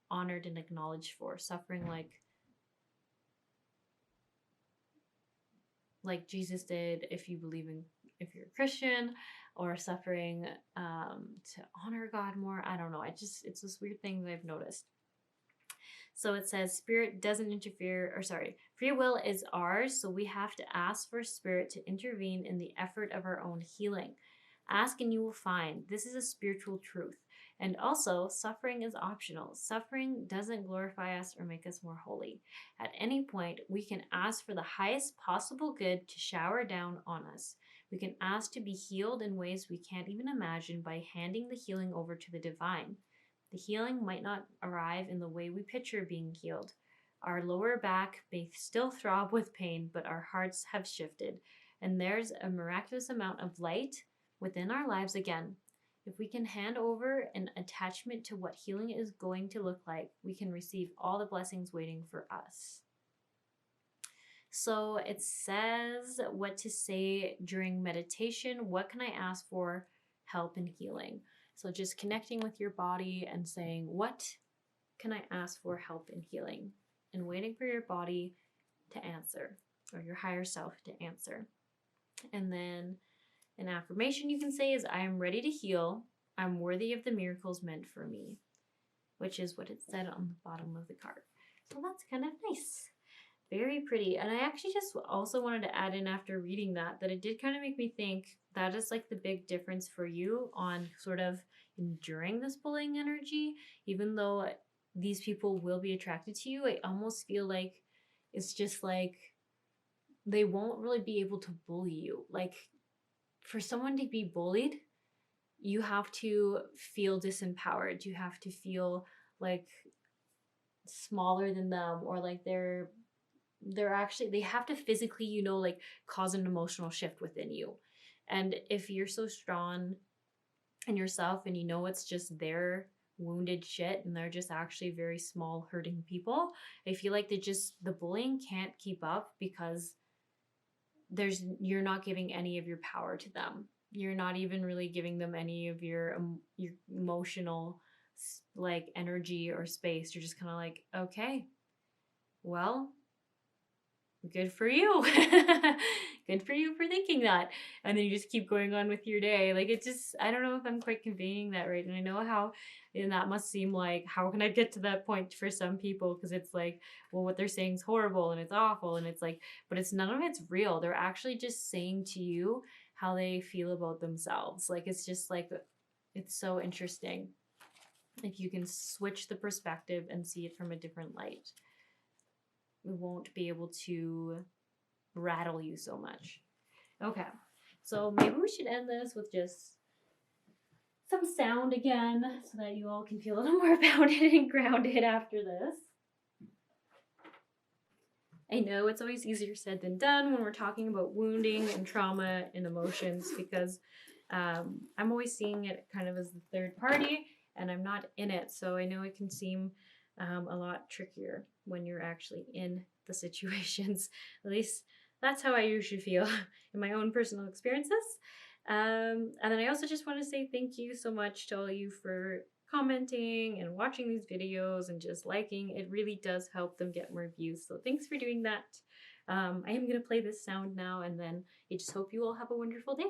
honored and acknowledged for suffering like Jesus did, if you're a Christian, or suffering to honor God more. I don't know. It's this weird thing that I've noticed. So it says Spirit doesn't interfere, or sorry, free will is ours, so we have to ask for Spirit to intervene in the effort of our own healing. Ask and you will find. This is a spiritual truth. And also, suffering is optional. Suffering doesn't glorify us or make us more holy. At any point, we can ask for the highest possible good to shower down on us. We can ask to be healed in ways we can't even imagine by handing the healing over to the divine. The healing might not arrive in the way we picture being healed. Our lower back may still throb with pain, but our hearts have shifted, and there's a miraculous amount of light within our lives again. If we can hand over an attachment to what healing is going to look like, we can receive all the blessings waiting for us. So it says what to say during meditation. What can I ask for help in healing? So just connecting with your body and saying, what can I ask for help in healing? And waiting for your body to answer, or your higher self to answer. And then an affirmation you can say is, I am ready to heal. I'm worthy of the miracles meant for me, which is what it said on the bottom of the card. So that's kind of nice. Very pretty. And I actually just also wanted to add in after reading that it did kind of make me think that is like the big difference for you on sort of enduring this bullying energy. Even though these people will be attracted to you, I almost feel like it's just like they won't really be able to bully you. Like, for someone to be bullied, you have to feel disempowered. You have to feel like smaller than them, or like they're actually, they have to physically, like cause an emotional shift within you. And if you're so strong in yourself and it's just their wounded shit and they're just actually very small hurting people, I feel like the bullying can't keep up, because you're not giving any of your power to them. You're not even really giving them any of your emotional like energy or space. You're just kind of like, okay, well, good for you. Good for you for thinking that. And then you just keep going on with your day. Like, it just, I don't know if I'm quite conveying that right. And I know how, and that must seem like, how can I get to that point for some people? Because it's like, well, what they're saying is horrible and it's awful. And it's like, but it's none of it's real. They're actually just saying to you how they feel about themselves. Like, it's just like, it's so interesting if you can switch the perspective and see it from a different light. We won't be able to rattle you so much. Okay, so maybe we should end this with just some sound again, so that you all can feel a little more grounded and grounded after this. I know it's always easier said than done when we're talking about wounding and trauma and emotions, because I'm always seeing it kind of as the third party and I'm not in it. So I know it can seem a lot trickier when you're actually in the situations. At least that's how I usually feel in my own personal experiences. And then I also just want to say thank you so much to all of you for commenting and watching these videos and just liking. It really does help them get more views. So thanks for doing that. I am going to play this sound now, and then I just hope you all have a wonderful day.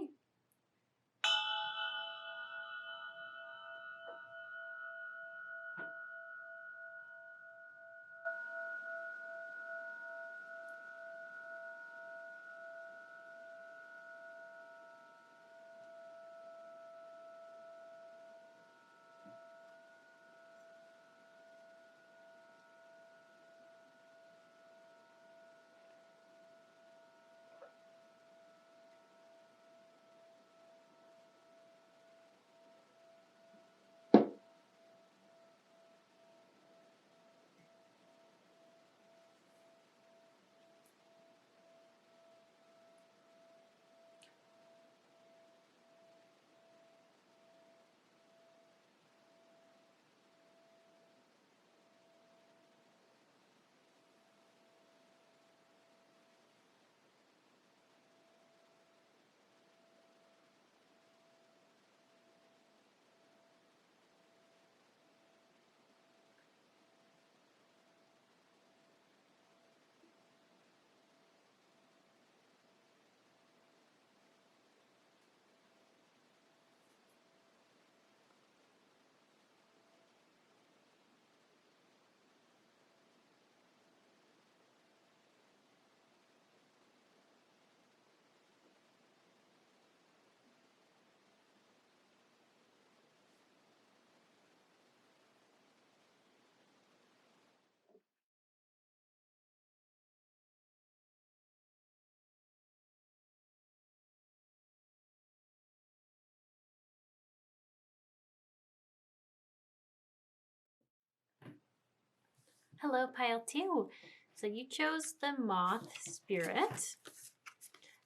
Hello, pile 2. So you chose the Moth spirit.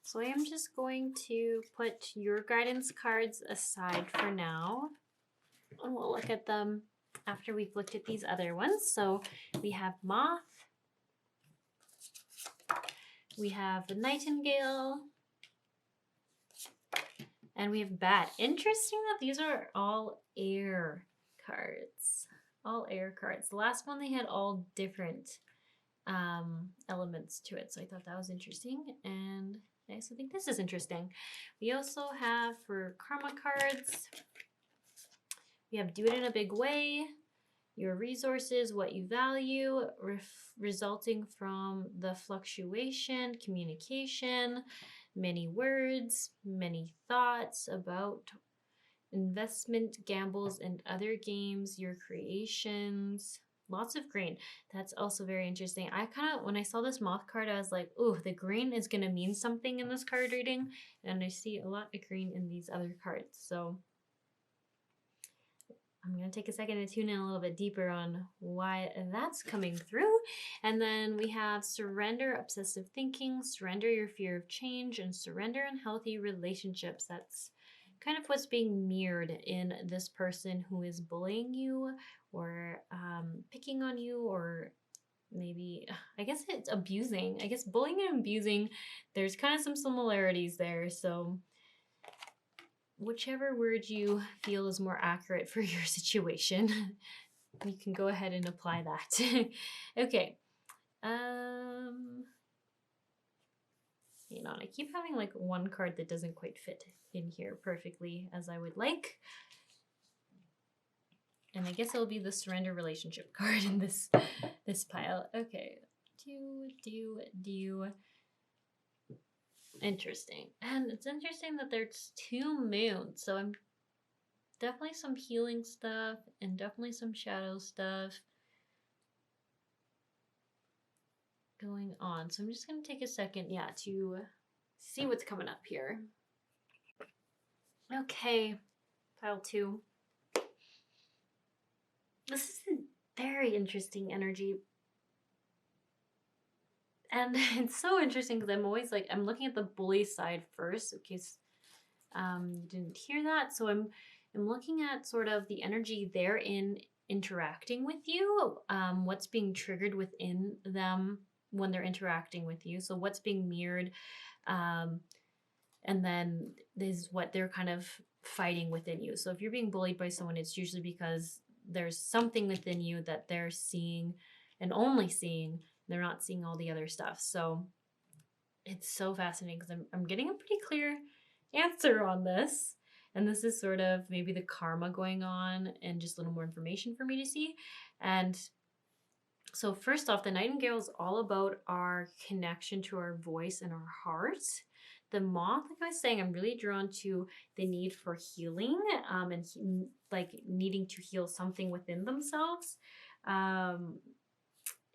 So I am just going to put your guidance cards aside for now. And we'll look at them after we've looked at these other ones. So we have Moth. We have the Nightingale. And we have Bat. Interesting that these are all air cards. All air cards. The last one, they had all different elements to it. So I thought that was interesting. And I also think this is interesting. We also have for karma cards, we have do it in a big way, your resources, what you value, resulting from the fluctuation, communication, many words, many thoughts about investment, gambles, and other games, your creations. Lots of green. That's also very interesting. I kind of, when I saw this Moth card, I was like, ooh, the green is going to mean something in this card reading. And I see a lot of green in these other cards. So I'm going to take a second to tune in a little bit deeper on why that's coming through. And then we have surrender, obsessive thinking, surrender your fear of change, and surrender unhealthy relationships. That's kind of what's being mirrored in this person who is bullying you or picking on you, or maybe, I guess it's abusing. I guess bullying and abusing, there's kind of some similarities there. So whichever word you feel is more accurate for your situation, you can go ahead and apply that. Okay. Hang on, I keep having like one card that doesn't quite fit in here perfectly as I would like. And I guess it'll be the surrender relationship card in this pile. Okay. Do. Interesting. And it's interesting that there's 2 moons. So I'm definitely some healing stuff and definitely some shadow stuff going on. So I'm just going to take a second, to see what's coming up here. Okay, pile 2. This is a very interesting energy. And it's so interesting because I'm always like, I'm looking at the bully side first, in case you didn't hear that. So I'm looking at sort of the energy they're in interacting with you, what's being triggered within them when they're interacting with you. So what's being mirrored, and then this is what they're kind of fighting within you. So if you're being bullied by someone, it's usually because there's something within you that they're seeing and only seeing. They're not seeing all the other stuff. So it's so fascinating because I'm getting a pretty clear answer on this. And this is sort of maybe the karma going on and just a little more information for me to see. And so first off, the Nightingale is all about our connection to our voice and our heart. The Moth, like I was saying, I'm really drawn to the need for healing, and like needing to heal something within themselves.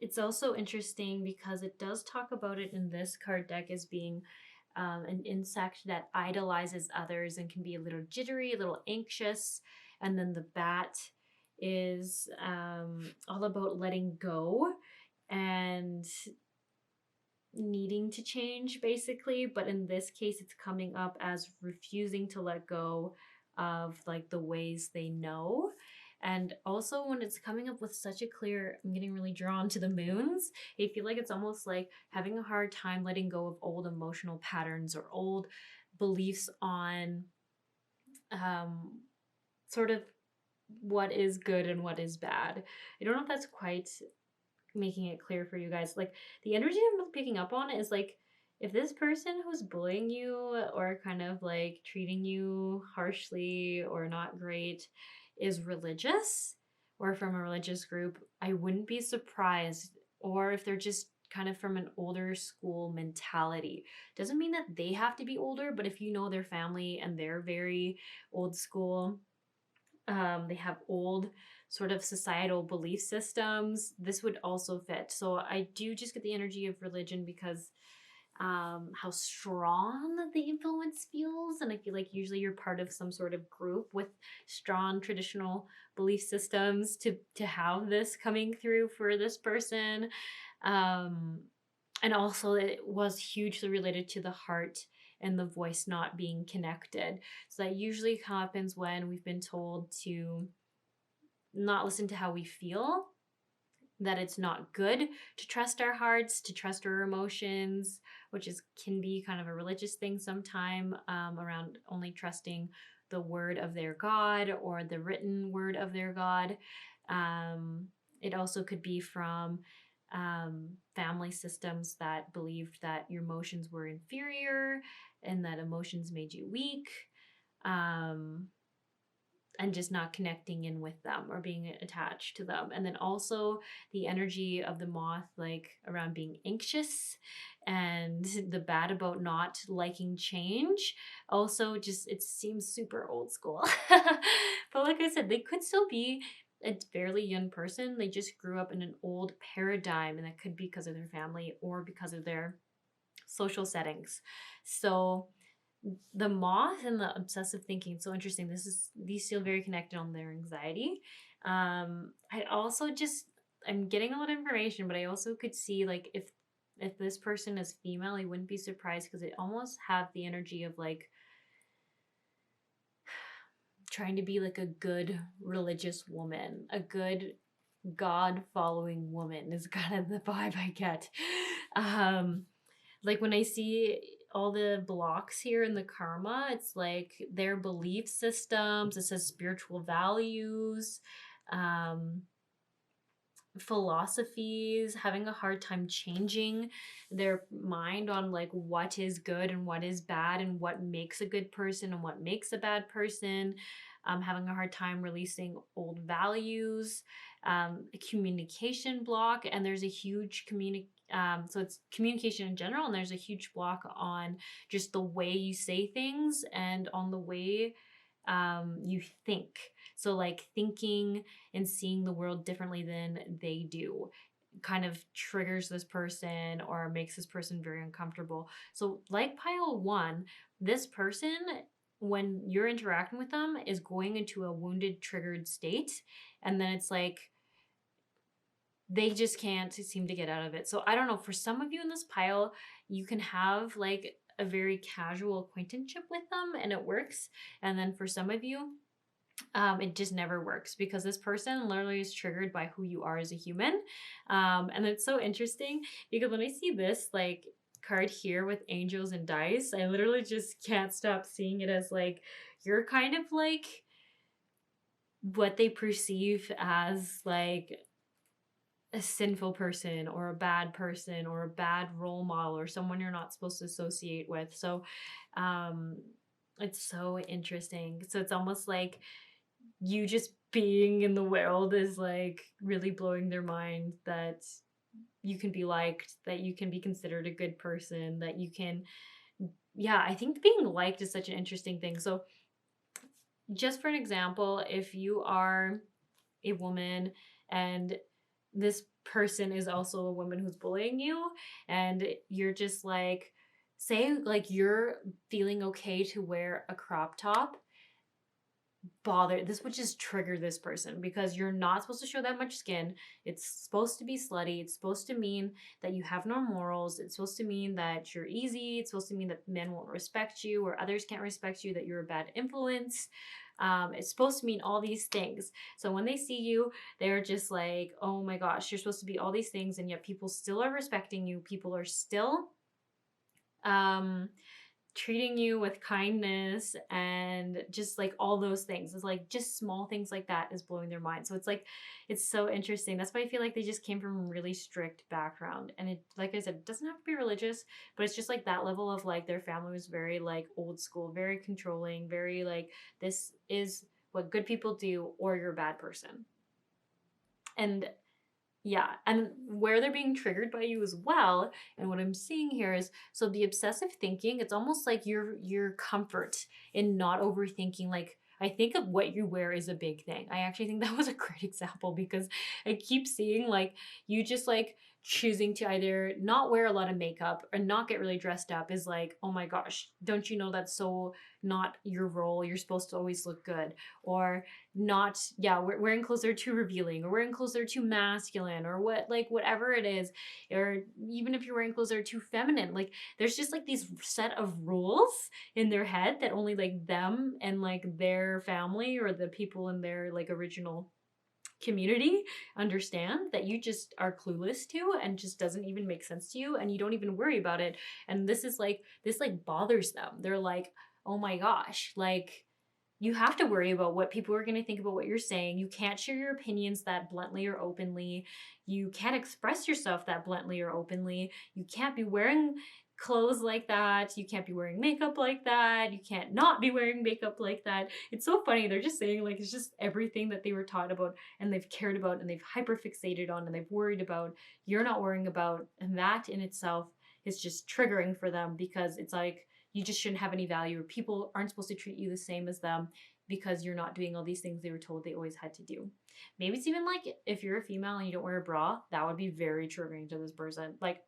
It's also interesting because it does talk about it in this card deck as being an insect that idolizes others and can be a little jittery, a little anxious. And then the Bat is all about letting go and needing to change, basically. But in this case, it's coming up as refusing to let go of like the ways they know. And also when it's coming up with such a clear, I'm getting really drawn to the moons. I feel like it's almost like having a hard time letting go of old emotional patterns or old beliefs on sort of what is good and what is bad. I don't know if that's quite making it clear for you guys. Like the energy I'm picking up on is like, if this person who's bullying you or kind of like treating you harshly or not great is religious or from a religious group, I wouldn't be surprised. Or if they're just kind of from an older school mentality. Doesn't mean that they have to be older, but if you know their family and they're very old school, they have old sort of societal belief systems, this would also fit. So I do just get the energy of religion because how strong the influence feels. And I feel like usually you're part of some sort of group with strong traditional belief systems to have this coming through for this person. Um, and also, it was hugely related to the heart and the voice not being connected. So that usually happens when we've been told to not listen to how we feel, that it's not good to trust our hearts, to trust our emotions, which is can be kind of a religious thing sometime, around only trusting the word of their God or the written word of their God. Um, it also could be from family systems that believed that your emotions were inferior and that emotions made you weak. Um, and just not connecting in with them or being attached to them. And then also the energy of the moth, like around being anxious and the bad about not liking change. Also, just it seems super old school. But like I said, they could still be a fairly young person. They just grew up in an old paradigm, and that could be because of their family or because of their social settings. So the moth and the obsessive thinking, so interesting. These feel very connected on their anxiety. I also just, I'm getting a lot of information, but I also could see like if this person is female, I wouldn't be surprised because they almost have the energy of like trying to be like a good religious woman, a good God following woman is kind of the vibe I get. Um, like when I see all the blocks here in the karma, it's like their belief systems, it says spiritual values, um, philosophies, having a hard time changing their mind on like what is good and what is bad and what makes a good person and what makes a bad person, having a hard time releasing old values, a communication block, and there's a huge so it's communication in general, and there's a huge block on just the way you say things and on the way you think. So like thinking and seeing the world differently than they do kind of triggers this person or makes this person very uncomfortable. So like pile one, this person, when you're interacting with them, is going into a wounded, triggered state, and then it's like they just can't seem to get out of it. So I don't know, for some of you in this pile, you can have like a very casual acquaintanceship with them and it works. And then for some of you, it just never works because this person literally is triggered by who you are as a human. And it's so interesting because when I see this like card here with angels and dice, I literally just can't stop seeing it as like you're kind of like what they perceive as like a sinful person or a bad person or a bad role model or someone you're not supposed to associate with. So um it's so interesting. So it's almost like you just being in the world is like really blowing their mind that you can be liked, that you can be considered a good person, that you can, yeah, I think being liked is such an interesting thing. So just for an example, if you are a woman and this person is also a woman who's bullying you and you're just like, say like you're feeling okay to wear a crop top, this would just trigger this person because you're not supposed to show that much skin. It's supposed to be slutty. It's supposed to mean that you have no morals. It's supposed to mean that you're easy. It's supposed to mean that men won't respect you or others can't respect you, that you're a bad influence. It's supposed to mean all these things. So when they see you, they're just like, oh my gosh, you're supposed to be all these things, and yet people still are respecting you. People are still um treating you with kindness and just like all those things. It's like just small things like that is blowing their mind. So it's like it's so interesting. That's why I feel like they just came from a really strict background, and it, like I said, it doesn't have to be religious, but it's just like that level of like their family was very like old school, very controlling, very like this is what good people do or you're a bad person. And yeah, and where they're being triggered by you as well. And what I'm seeing here is, so the obsessive thinking, it's almost like your comfort in not overthinking. Like I think of what you wear is a big thing. I actually think that was a great example because I keep seeing like you just like choosing to either not wear a lot of makeup or not get really dressed up is like, oh my gosh, don't you know that's so not your role? You're supposed to always look good. Or not, yeah, wearing clothes that are too revealing, or wearing clothes that are too masculine, or whatever it is. Or even if you're wearing clothes that are too feminine, like there's just like these set of rules in their head that only like them and like their family or the people in their like original community understand, that you just are clueless to and just doesn't even make sense to you, and you don't even worry about it. And this like bothers them. They're like, oh my gosh, like you have to worry about what people are going to think about what you're saying. You can't share your opinions that bluntly or openly. You can't express yourself that bluntly or openly. You can't be wearing clothes like that. You can't be wearing makeup like that. You can't not be wearing makeup like that. It's so funny. They're just saying like it's just everything that they were taught about and they've cared about and they've hyperfixated on and they've worried about, you're not worrying about. And that in itself is just triggering for them, because it's like you just shouldn't have any value, or people aren't supposed to treat you the same as them because you're not doing all these things they were told they always had to do. Maybe it's even like if you're a female and you don't wear a bra, that would be very triggering to this person. Like,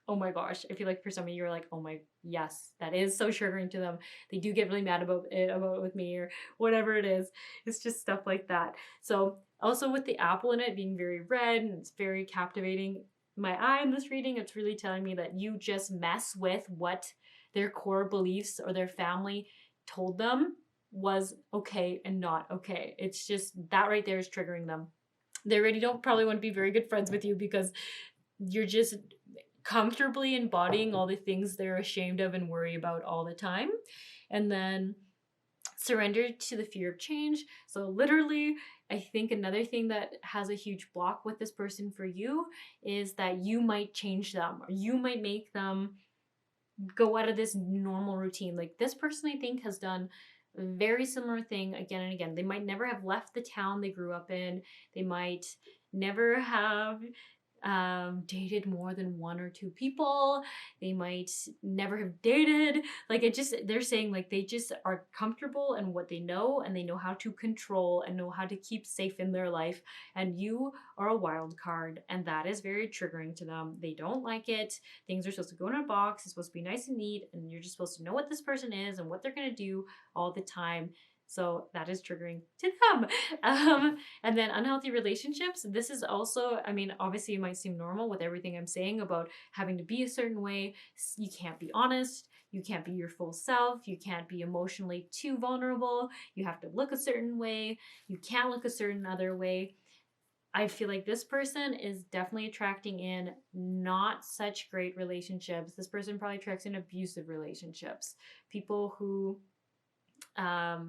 oh my gosh, I feel like for some of you are like, oh my, yes, that is so triggering to them. They do get really mad about it with me or whatever it is. It's just stuff like that. So also with the apple in it being very red and it's very captivating, my eye in this reading, it's really telling me that you just mess with what their core beliefs or their family told them was okay and not okay. It's just that right there is triggering them. They already don't probably want to be very good friends with you because you're just comfortably embodying all the things they're ashamed of and worry about all the time. And then surrender to the fear of change. So literally, I think another thing that has a huge block with this person for you is that you might change them, or you might make them go out of this normal routine. Like this person, I think, has done a very similar thing again and again. They might never have left the town they grew up in. They might never have dated more than one or two people. They might never have dated. Like it just, they're saying like they just are comfortable in what they know and they know how to control and know how to keep safe in their life. And you are a wild card, and that is very triggering to them. They don't like it. Things are supposed to go in a box. It's supposed to be nice and neat, and you're just supposed to know what this person is and what they're going to do all the time. So that is triggering to them. And then unhealthy relationships. This is also, I mean, obviously it might seem normal with everything I'm saying about having to be a certain way. You can't be honest. You can't be your full self. You can't be emotionally too vulnerable. You have to look a certain way. You can't look a certain other way. I feel like this person is definitely attracting in not such great relationships. This person probably attracts in abusive relationships. People who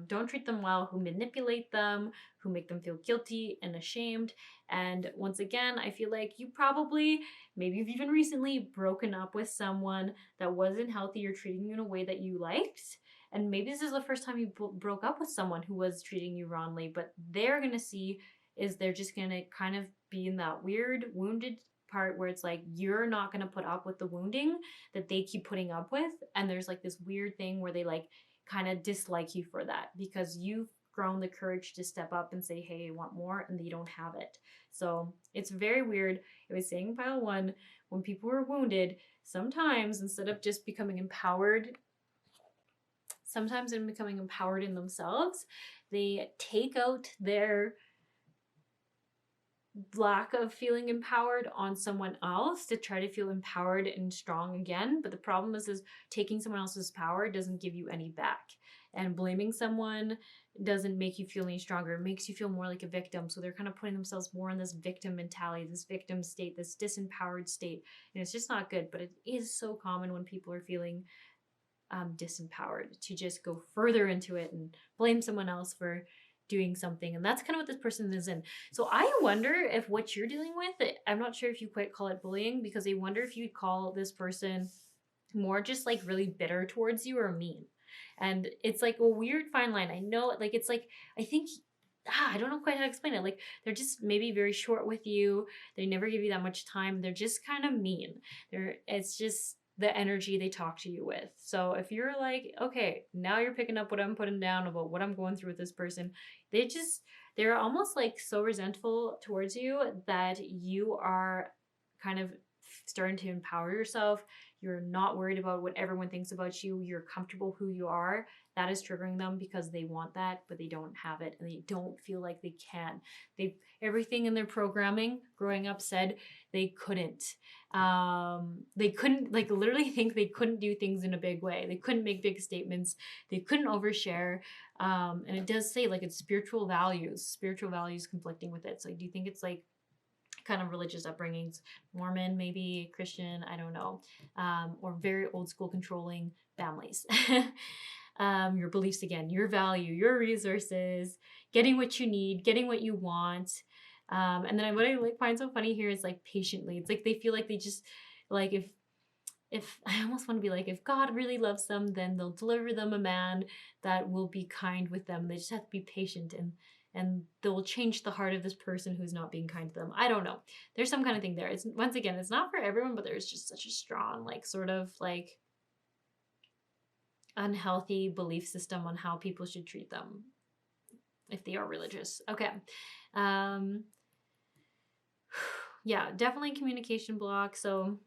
don't treat them well, who manipulate them, who make them feel guilty and ashamed. And once again, I feel like you probably, maybe you've even recently broken up with someone that wasn't healthy or treating you in a way that you liked. And maybe this is the first time you broke up with someone who was treating you wrongly, but they're going to see is they're just going to kind of be in that weird, wounded part where it's like you're not going to put up with the wounding that they keep putting up with. And there's like this weird thing where they like kind of dislike you for that because you've grown the courage to step up and say, hey, I want more, and they don't have it. So it's very weird. I was saying pile one, when people are wounded, sometimes instead of just becoming empowered, sometimes in becoming empowered in themselves, they take out their lack of feeling empowered on someone else to try to feel empowered and strong again. But the problem is taking someone else's power doesn't give you any back. And blaming someone doesn't make you feel any stronger. It makes you feel more like a victim. So they're kind of putting themselves more in this victim mentality, this victim state, this disempowered state. And it's just not good. But it is so common when people are feeling disempowered to just go further into it and blame someone else for doing something. And that's kind of what this person is in. So I wonder if what you're dealing with, I'm not sure if you quite call it bullying, because I wonder if you'd call this person more just like really bitter towards you or mean. And it's like a weird fine line. I know, like, it's like, I think, I don't know quite how to explain it. Like, they're just maybe very short with you. They never give you that much time. They're just kind of mean. It's just the energy they talk to you with. So if you're like, okay, now you're picking up what I'm putting down about what I'm going through with this person, they're almost like so resentful towards you that you are kind of starting to empower yourself. You're not worried about what everyone thinks about you. You're comfortable who you are. That is triggering them because they want that, but they don't have it and they don't feel like they can. Everything in their programming growing up said they couldn't. They couldn't, like, literally think they couldn't do things in a big way. They couldn't make big statements. They couldn't overshare. And it does say, like, it's spiritual values conflicting with it. So I do think it's like kind of religious upbringings, Mormon, maybe Christian, I don't know, or very old school controlling families. Your beliefs again, your value, your resources, getting what you need, getting what you want. And then what I like find so funny here is like patiently. It's like they feel like they just like if I almost want to be like, if God really loves them, then they'll deliver them a man that will be kind with them. They just have to be patient and they'll change the heart of this person who's not being kind to them. I don't know. There's some kind of thing there. It's once again, it's not for everyone, but there's just such a strong, like, sort of like unhealthy belief system on how people should treat them if they are religious. Okay. Yeah, definitely communication block. So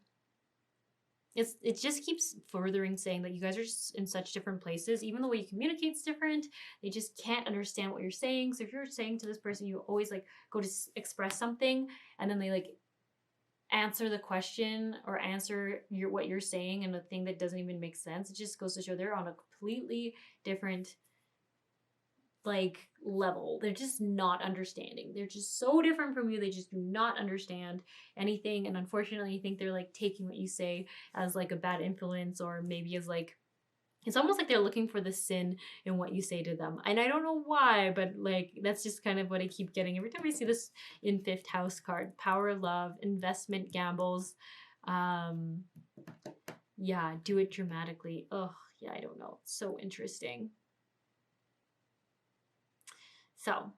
it just keeps furthering saying that you guys are just in such different places. Even the way you communicate is different. They just can't understand what you're saying. So if you're saying to this person, you always like go to express something and then they like answer the question or answer what you're saying and a thing that doesn't even make sense. It just goes to show they're on a completely different like level. They're just not understanding. They're just so different from you. They just do not understand anything. And unfortunately, I think they're like taking what you say as like a bad influence, or maybe as like, it's almost like they're looking for the sin in what you say to them. And I don't know why, but like, that's just kind of what I keep getting. Every time I see this in 5th house card, power of love, investment, gambles. Yeah, do it dramatically. Oh, yeah, I don't know. It's so interesting. So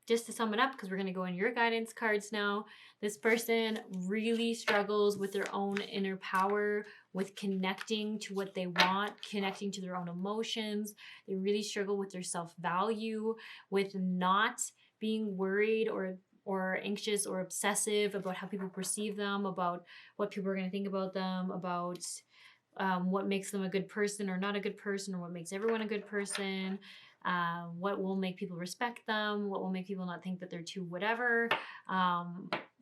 just to sum it up, because we're going to go in your guidance cards now, this person really struggles with their own inner power, with connecting to what they want, connecting to their own emotions. They really struggle with their self-value, with not being worried or anxious or obsessive about how people perceive them, about what people are going to think about them, about what makes them a good person or not a good person, or what makes everyone a good person. What will make people respect them, what will make people not think that they're too whatever.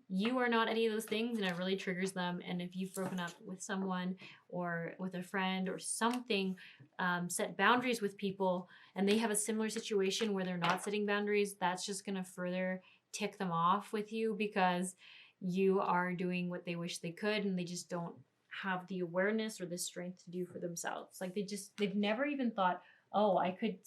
You are not any of those things, and it really triggers them. And if you've broken up with someone or with a friend or something, set boundaries with people, and they have a similar situation where they're not setting boundaries, that's just going to further tick them off with you, because you are doing what they wish they could, and they just don't have the awareness or the strength to do for themselves. Like they've never even thought, oh, I could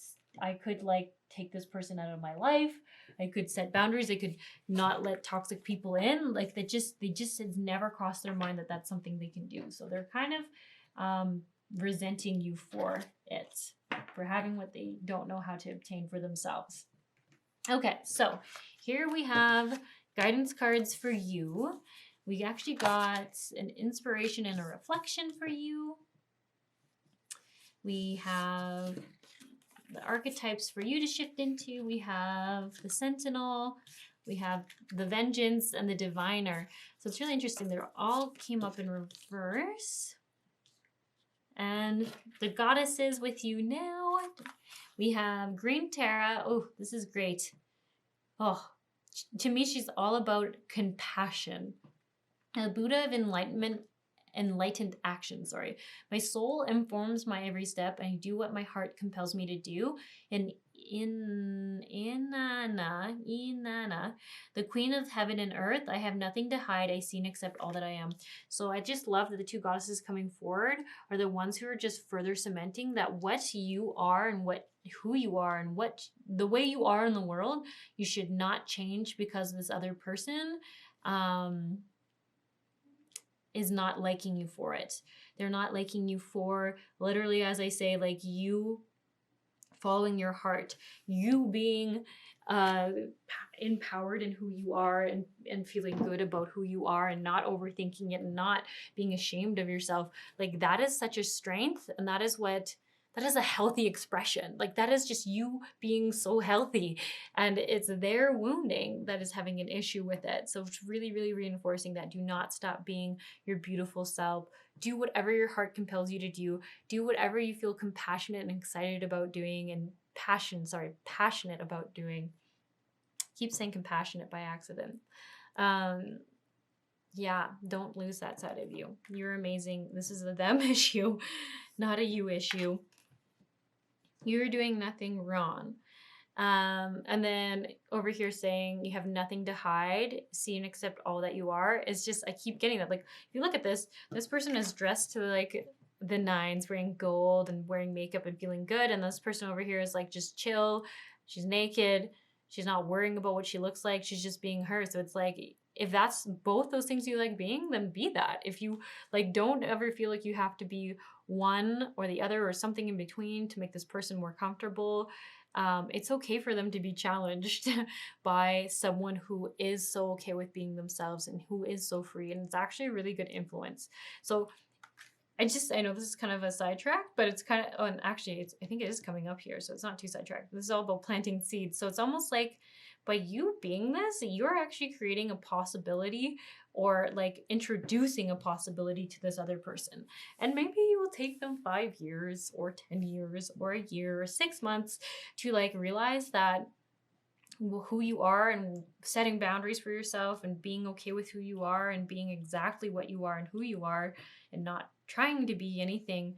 like take this person out of my life. I could set boundaries. I could not let toxic people in. Like they just it's never crossed their mind that that's something they can do. So they're kind of resenting you for it, for having what they don't know how to obtain for themselves. Okay, so here we have guidance cards for you. We actually got an inspiration and a reflection for you. We have the archetypes for you to shift into. We have the Sentinel, we have the Vengeance, and the Diviner. So it's really interesting. They all came up in reverse. And the Goddesses with you now. We have Green Tara. Oh, this is great. Oh, to me, she's all about compassion. The Buddha of enlightened action, sorry. My soul informs my every step, and I do what my heart compels me to do. And Inanna, the queen of heaven and earth, I have nothing to hide. I see and accept all that I am. So I just love that the two goddesses coming forward are the ones who are just further cementing that what you are and who you are and what the way you are in the world, you should not change because this other person is not liking you for it. They're not liking you for, literally, as I say, like you following your heart, you being empowered in who you are, and feeling good about who you are, and not overthinking it, and not being ashamed of yourself. Like that is such a strength, and that is what that is a healthy expression. Like that is just you being so healthy, and it's their wounding that is having an issue with it. So it's really, really reinforcing that. Do not stop being your beautiful self. Do whatever your heart compels you to do. Do whatever you feel compassionate and excited about doing, and passionate about doing. Keep saying compassionate by accident. Yeah, don't lose that side of you. You're amazing. This is a them issue, not a you issue. You're doing nothing wrong. And then over here saying you have nothing to hide, see and accept all that you are. It's just, I keep getting that. Like, if you look at this person is dressed to like the nines, wearing gold and wearing makeup and feeling good. And this person over here is like just chill. She's naked. She's not worrying about what she looks like. She's just being her. So it's like, if that's both those things you like being, then be that. If you like, don't ever feel like you have to be one or the other or something in between to make this person more comfortable. It's okay for them to be challenged by someone who is so okay with being themselves and who is so free. And it's actually a really good influence. So I know this is kind of a sidetrack, but it's kind of, oh, and actually I think it is coming up here. So it's not too sidetracked. This is all about planting seeds. So it's almost like by you being this, you're actually creating a possibility, or like introducing a possibility to this other person. And maybe you will take them 5 years or 10 years or a year or 6 months to like realize that who you are, and setting boundaries for yourself and being okay with who you are and being exactly what you are and who you are, and not trying to be anything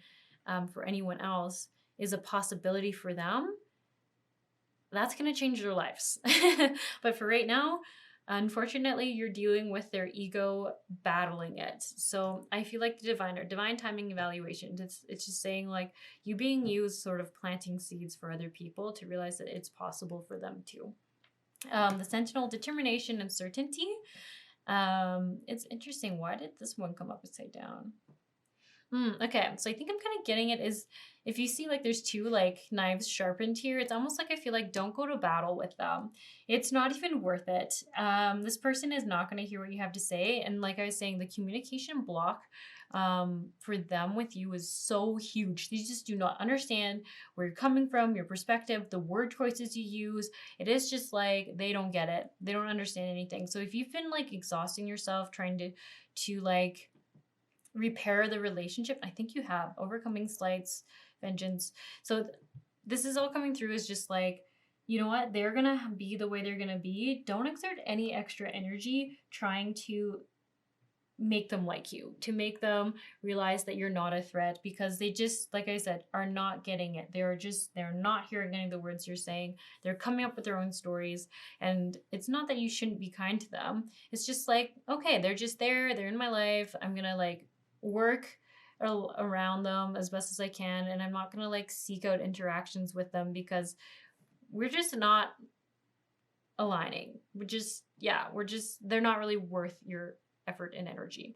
for anyone else, is a possibility for them. That's going to change their lives. But for right now, unfortunately, you're dealing with their ego battling it. So I feel like the divine timing evaluation, it's just saying like you being you is sort of planting seeds for other people to realize that it's possible for them too. The Sentinel, determination and certainty. It's interesting. Why did this one come up upside down? Okay, so I think I'm kind of getting it is, if you see like there's 2 like knives sharpened here, it's almost like I feel like don't go to battle with them. It's not even worth it. This person is not going to hear what you have to say. And like I was saying, the communication block for them with you is so huge. They just do not understand where you're coming from, your perspective, the word choices you use. It is just like they don't get it. They don't understand anything. So if you've been like exhausting yourself trying to like repair the relationship, I think you have. Overcoming slights, vengeance. So this is all coming through is just like, you know what, they're gonna be the way they're gonna be. Don't exert any extra energy trying to make them like you, to make them realize that you're not a threat, because they just, like I said, are not getting it. They're not hearing any of the words you're saying. They're coming up with their own stories. And it's not that you shouldn't be kind to them. It's just like, okay, they're just there, they're in my life, I'm gonna like work around them as best as I can, and I'm not gonna like seek out interactions with them because we're just not aligning. They're not really worth your effort and energy.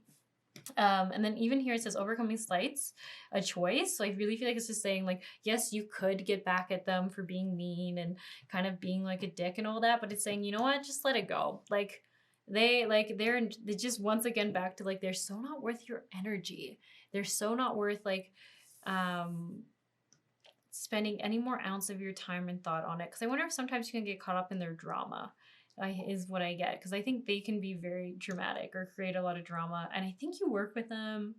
And then even here it says overcoming slights, a choice. So I really feel like it's just saying like, yes, you could get back at them for being mean and kind of being like a dick and all that, but it's saying, you know what, just let it go. Like they're just once again back to like, they're so not worth your energy. They're so not worth like spending any more ounce of your time and thought on it. Because I wonder if sometimes you can get caught up in their drama, is what I get. Because I think they can be very dramatic or create a lot of drama. And I think you work with them.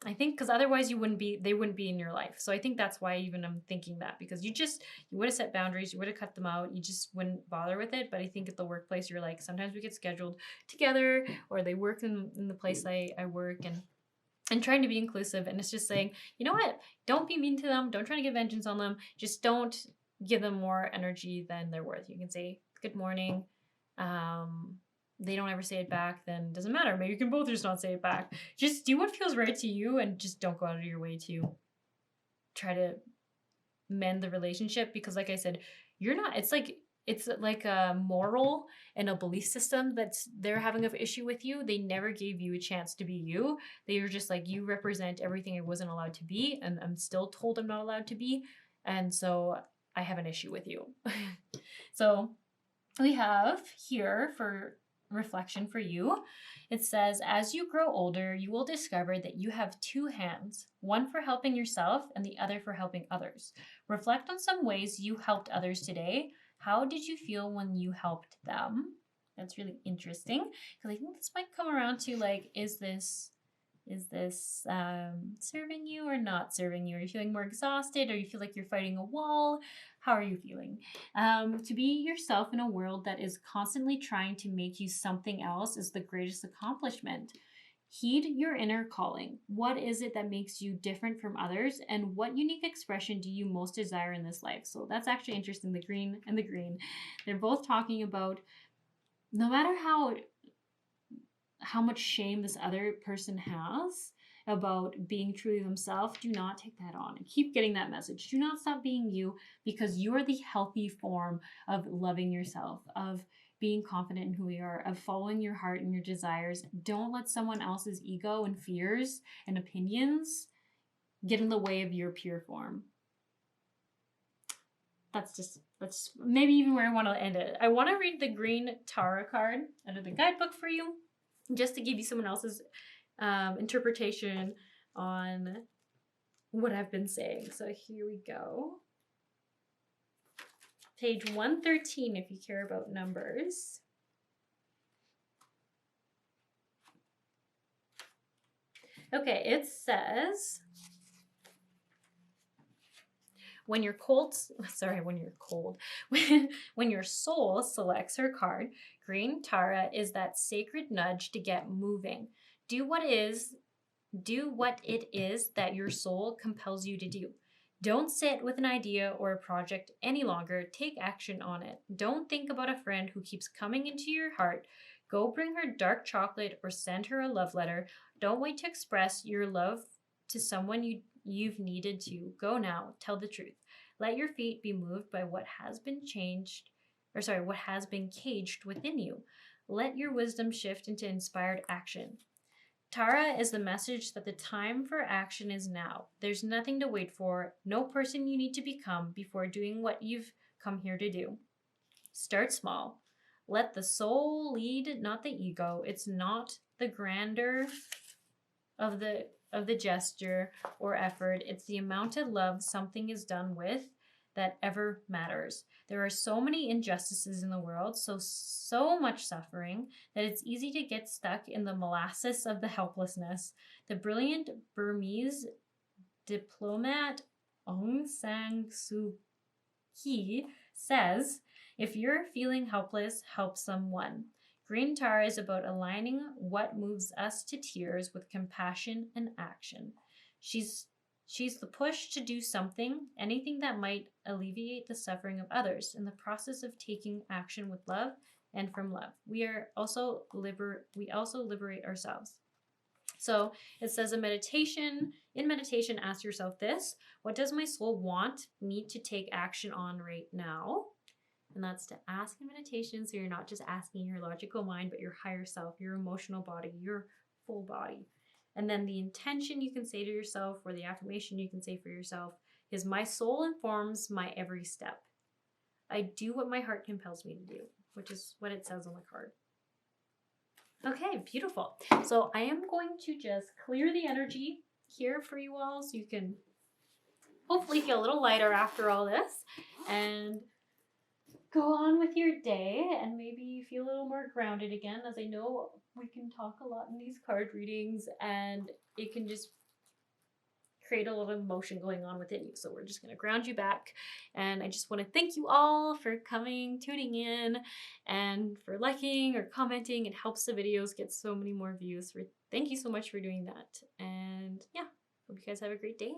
I think because otherwise they wouldn't be in your life. So I think that's why even I'm thinking that, because you would have set boundaries, you would have cut them out, you just wouldn't bother with it. But I think at the workplace, you're like, sometimes we get scheduled together, or they work in the place I work, and trying to be inclusive. And it's just saying, you know what, don't be mean to them, don't try to get vengeance on them, just don't give them more energy than they're worth. You can say good morning. They don't ever say it back, then it doesn't matter. Maybe you can both just not say it back. Just do what feels right to you, and just don't go out of your way to try to mend the relationship. Because like I said, it's like a moral and a belief system they're having an issue with you. They never gave you a chance to be you. They were just like, you represent everything I wasn't allowed to be, and I'm still told I'm not allowed to be, and so I have an issue with you. So we have here for reflection for you. It says, as you grow older, you will discover that you have two hands, one for helping yourself and the other for helping others. Reflect on some ways you helped others today. How did you feel when you helped them? That's really interesting, because I think this might come around to like, is this serving you or not serving you? Are you feeling more exhausted? Or you feel like you're fighting a wall? How are you feeling? To be yourself in a world that is constantly trying to make you something else is the greatest accomplishment. Heed your inner calling. What is it that makes you different from others? And what unique expression do you most desire in this life? So that's actually interesting. The green and the green. They're both talking about no matter how much shame this other person has about being truly themselves, do not take that on. And keep getting that message. Do not stop being you, because you are the healthy form of loving yourself, of being confident in who you are, of following your heart and your desires. Don't let someone else's ego and fears and opinions get in the way of your pure form. That's maybe even where I want to end it. I want to read the green Tara card under the guidebook for you, just to give you someone else's interpretation on what I've been saying. So here we go. Page 113, if you care about numbers. Okay, it says, when your soul selects her card, green Tara is that sacred nudge to get moving. Do what it is that your soul compels you to do. Don't sit with an idea or a project any longer. Take action on it. Don't think about a friend who keeps coming into your heart. Go bring her dark chocolate or send her a love letter. Don't wait to express your love to someone you've needed to. Go now. Tell the truth. Let your feet be moved by what has been caged within you. Let your wisdom shift into inspired action. Tara is the message that the time for action is now. There's nothing to wait for, no person you need to become before doing what you've come here to do. Start small. Let the soul lead, not the ego. It's not the grandeur of the gesture or effort. It's the amount of love something is done with that ever matters. There are so many injustices in the world, so much suffering, that it's easy to get stuck in the molasses of the helplessness. The brilliant Burmese diplomat Aung San Suu Kyi says, if you're feeling helpless, help someone. Green Tara is about aligning what moves us to tears with compassion and action. She's the push to do something, anything that might alleviate the suffering of others in the process of taking action with love and from love. We also liberate ourselves. So it says in meditation, ask yourself this: what does my soul want me to take action on right now? And that's to ask in meditation, so you're not just asking your logical mind, but your higher self, your emotional body, your full body. And then the intention you can say to yourself, or the affirmation you can say for yourself, is my soul informs my every step. I do what my heart compels me to do, which is what it says on the card. Okay, beautiful. So I am going to just clear the energy here for you all, so you can hopefully feel a little lighter after all this and go on with your day, and maybe feel a little more grounded again, as I know we can talk a lot in these card readings and it can just create a lot of emotion going on within you. So we're just going to ground you back, and I just want to thank you all for coming, tuning in, and for liking or commenting. It helps the videos get so many more views. Thank you so much for doing that, and yeah, hope you guys have a great day.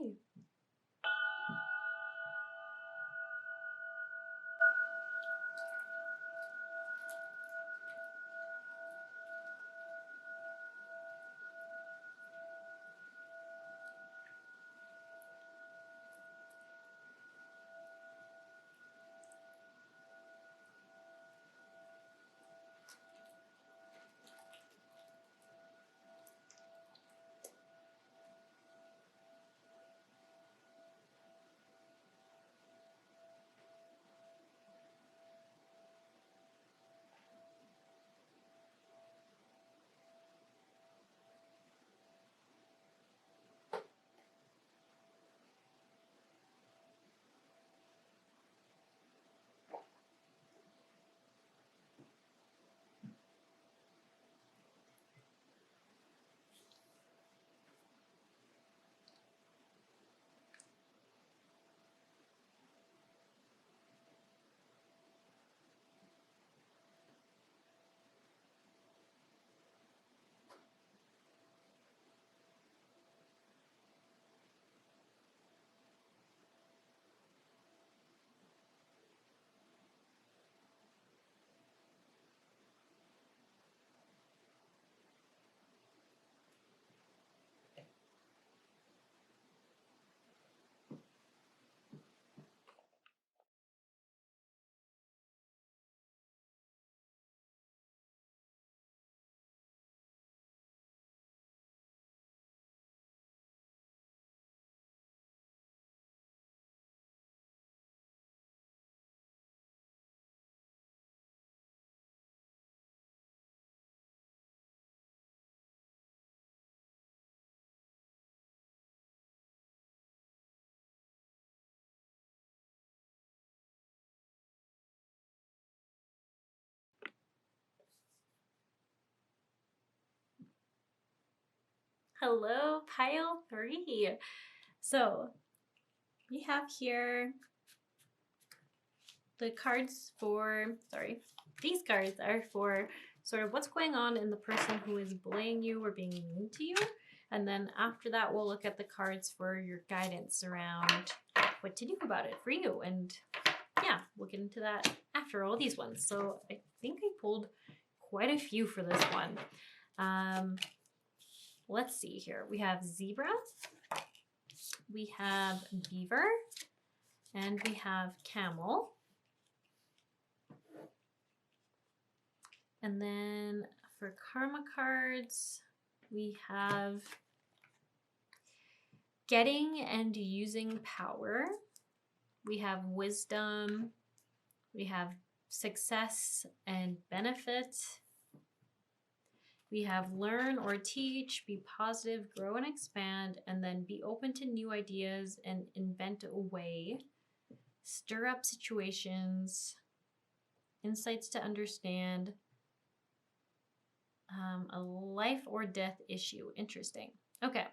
Hello, pile 3. So we have here the cards for, these cards are for sort of what's going on in the person who is bullying you or being mean to you. And then after that, we'll look at the cards for your guidance around what to do about it for you. And yeah, we'll get into that after all these ones. So I think I pulled quite a few for this one. Let's see here. We have zebra, we have beaver, and we have camel. And then for karma cards, we have getting and using power. We have wisdom. We have success and benefit. We have learn or teach, be positive, grow and expand, and then be open to new ideas and invent a way. Stir up situations, insights to understand, a life or death issue. Interesting. Okay.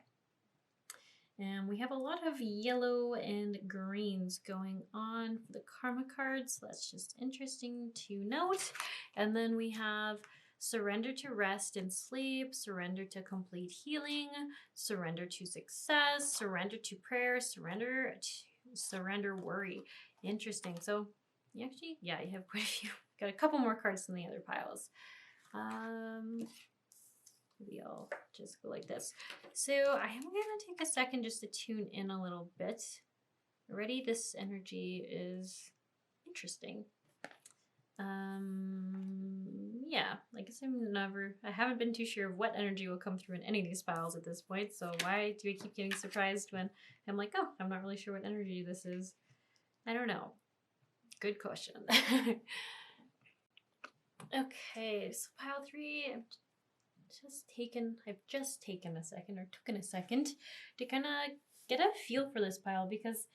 And we have a lot of yellow and greens going on for the karma cards. So that's just interesting to note. And then we have surrender to rest and sleep, surrender to complete healing, surrender to success, surrender to prayer, surrender worry. Interesting. So you actually, yeah, you have quite a few. Got a couple more cards than the other piles. Maybe I'll just go like this. So I am going to take a second just to tune in a little bit. Already this energy is interesting. Yeah, I guess I haven't been too sure of what energy will come through in any of these piles at this point. So why do I keep getting surprised when I'm like, oh, I'm not really sure what energy this is? I don't know. Good question. Okay, so pile 3, I've just taken a second to kind of get a feel for this pile, because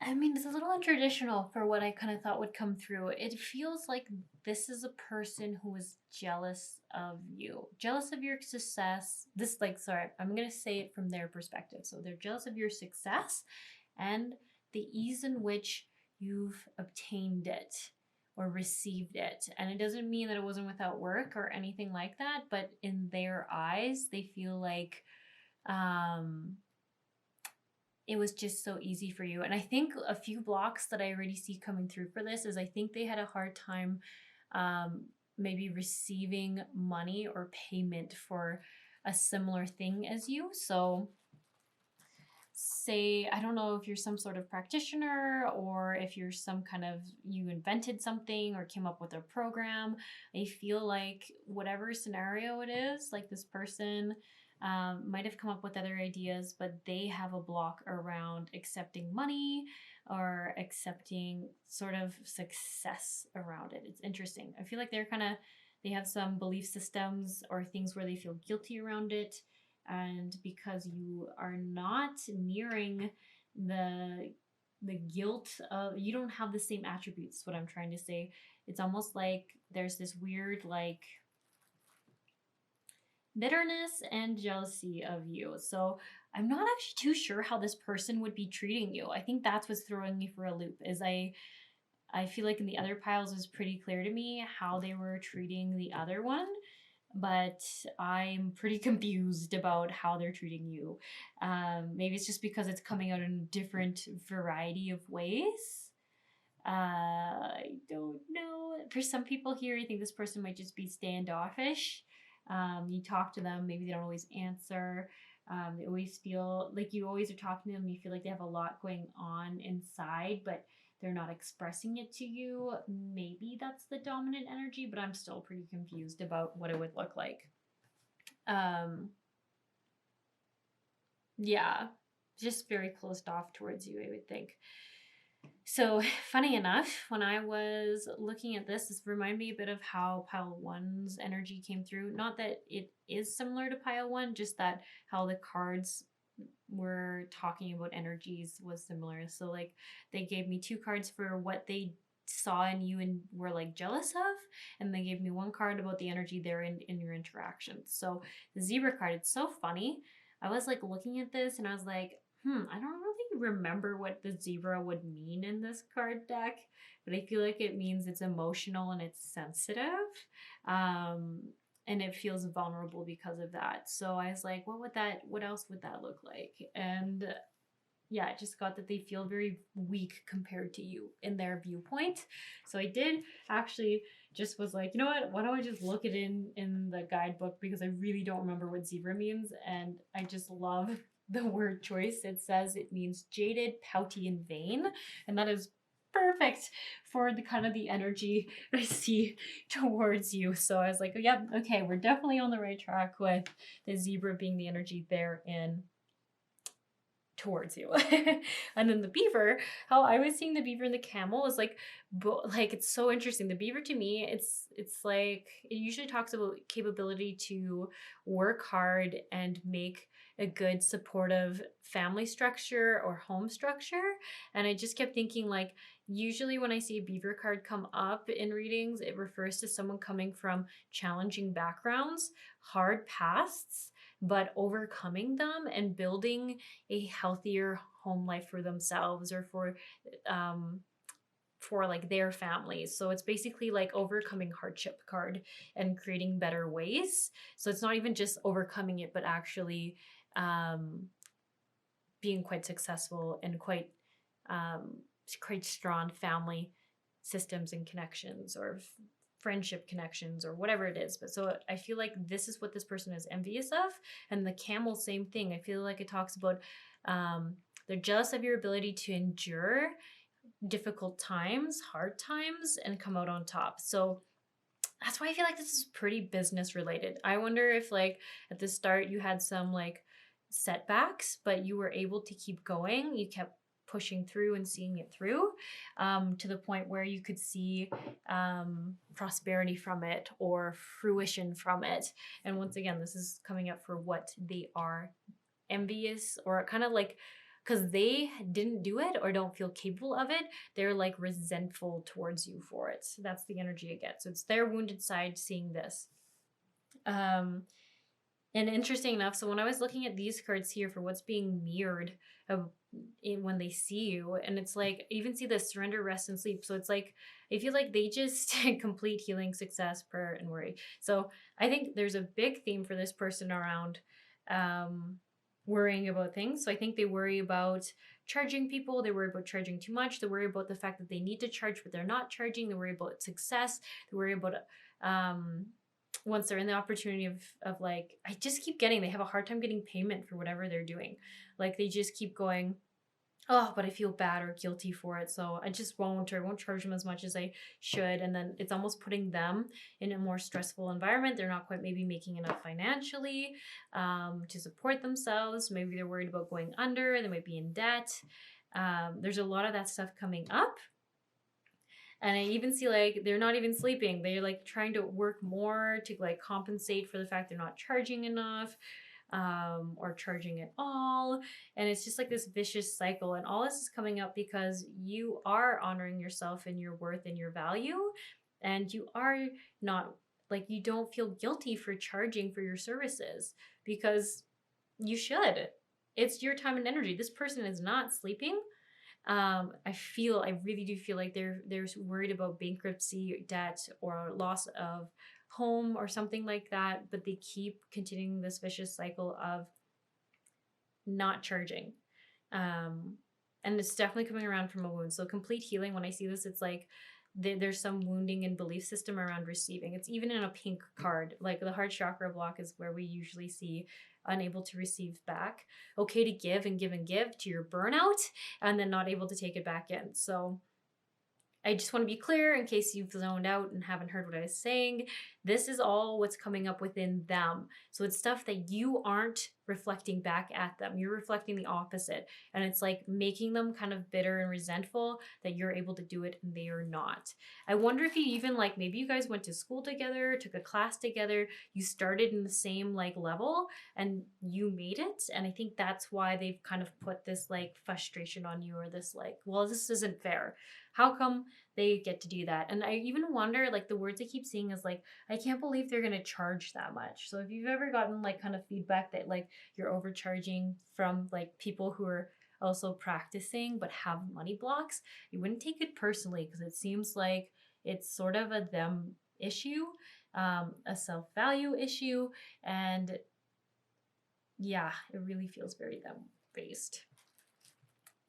I mean, it's a little untraditional for what I kind of thought would come through. It feels like this is a person who is jealous of you, jealous of your success. I'm going to say it from their perspective. So they're jealous of your success and the ease in which you've obtained it or received it. And it doesn't mean that it wasn't without work or anything like that, but in their eyes, they feel like it was just so easy for you. And I think a few blocks that I already see coming through for this is I think they had a hard time maybe receiving money or payment for a similar thing as you. So say, I don't know if you're some sort of practitioner or if you're you invented something or came up with a program. I feel like whatever scenario it is, like this person might have come up with other ideas, but they have a block around accepting money or accepting sort of success around it. It's interesting. I feel like they have some belief systems or things where they feel guilty around it. And because you are not mirroring the guilt of, you don't have the same attributes, what I'm trying to say. It's almost like there's this weird bitterness and jealousy of you. So I'm not actually too sure how this person would be treating you. I think that's what's throwing me for a loop, is I feel like in the other piles it was pretty clear to me how they were treating the other one, but I'm pretty confused about how they're treating you. Maybe it's just because it's coming out in a different variety of ways. I don't know. For some people here, I think this person might just be standoffish. You talk to them, maybe they don't always answer. They always feel like you always are talking to them. You feel like they have a lot going on inside, but they're not expressing it to you. Maybe that's the dominant energy, but I'm still pretty confused about what it would look like. Yeah, just very closed off towards you, I would think. So funny enough, when I was looking at this reminded me a bit of how pile 1's energy came through. Not that it is similar to pile 1, just that how the cards were talking about energies was similar. So like they gave me 2 cards for what they saw in you and were like jealous of. And they gave me one card about the energy there in your interactions. So the zebra card, it's so funny. I was like looking at this and I was like, I don't really remember what the zebra would mean in this card deck, but I feel like it means it's emotional and it's sensitive. Um, and it feels vulnerable because of that. So I was like, what else would that look like? And yeah, I just got that they feel very weak compared to you in their viewpoint. So I did actually just was like, you know what? Why don't I just look it in the guidebook, because I really don't remember what zebra means, and I just love the word choice. It says it means jaded, pouty, and vain, and that is perfect for the kind of the energy I see towards you. So I was like, oh, yep, okay, we're definitely on the right track with the zebra being the energy there in towards you. And then the beaver, how I was seeing the beaver and the camel is like it's so interesting. The beaver, to me, it's like it usually talks about capability to work hard and make a good supportive family structure or home structure. And I just kept thinking, like, usually when I see a beaver card come up in readings, it refers to someone coming from challenging backgrounds, hard pasts, but overcoming them and building a healthier home life for themselves or for like their families. So it's basically like overcoming hardship card and creating better ways. So it's not even just overcoming it, but actually being quite successful and um, quite strong family systems and connections, or friendship connections, or whatever it is. But so I feel like this is what this person is envious of. And the camel, same thing. I feel like it talks about they're jealous of your ability to endure difficult times, hard times, and come out on top. So that's why I feel like this is pretty business related. I wonder if, like, at the start you had some like setbacks, but you were able to keep going. You kept pushing through and seeing it through to the point where you could see prosperity from it or fruition from it. And once again, this is coming up for what they are envious, or kind of like, because they didn't do it or don't feel capable of it, they're like resentful towards you for it. So that's the energy I get. So it's their wounded side seeing this. And interesting enough, so when I was looking at these cards here for what's being mirrored when they see you, and it's like, I even see the surrender, rest, and sleep. So it's like, I feel like they just complete healing, success, prayer, and worry. So I think there's a big theme for this person around worrying about things. So I think they worry about charging people, they worry about charging too much, they worry about the fact that they need to charge but they're not charging, they worry about success, they worry about once they're in the opportunity of like, I just keep getting, they have a hard time getting payment for whatever they're doing. Like they just keep going, oh, but I feel bad or guilty for it, so I just won't, or I won't charge them as much as I should. And then it's almost putting them in a more stressful environment. They're not quite maybe making enough financially to support themselves. Maybe they're worried about going under. They might be in debt. There's a lot of that stuff coming up. And I even see like they're not even sleeping. They're like trying to work more to like compensate for the fact they're not charging enough. Or charging at all. And it's just like this vicious cycle. And all this is coming up because you are honoring yourself and your worth and your value. And you are not, like, you don't feel guilty for charging for your services, because you should. It's your time and energy. This person is not sleeping. I really do feel like they're worried about bankruptcy, debt, or loss of home or something like that, but they keep continuing this vicious cycle of not charging. And it's definitely coming around from a wound. So complete healing, when I see this, it's like there's some wounding in belief system around receiving. It's even in a pink card. Like the heart chakra block is where we usually see unable to receive back. Okay to give and give and give to your burnout, and then not able to take it back in. So I just want to be clear in case you've zoned out and haven't heard what I was saying. This is all what's coming up within them. So it's stuff that you aren't reflecting back at them. You're reflecting the opposite. And it's like making them kind of bitter and resentful that you're able to do it and they are not. I wonder if you even, like, maybe you guys went to school together, took a class together, you started in the same like level and you made it. And I think that's why they've kind of put this like frustration on you, or this like, well, this isn't fair. How come they get to do that. And I even wonder, like, the words I keep seeing is like, I can't believe they're going to charge that much. So if you've ever gotten like kind of feedback that like you're overcharging from like people who are also practicing but have money blocks, you wouldn't take it personally, because it seems like it's sort of a them issue, a self-value issue. And yeah, it really feels very them based.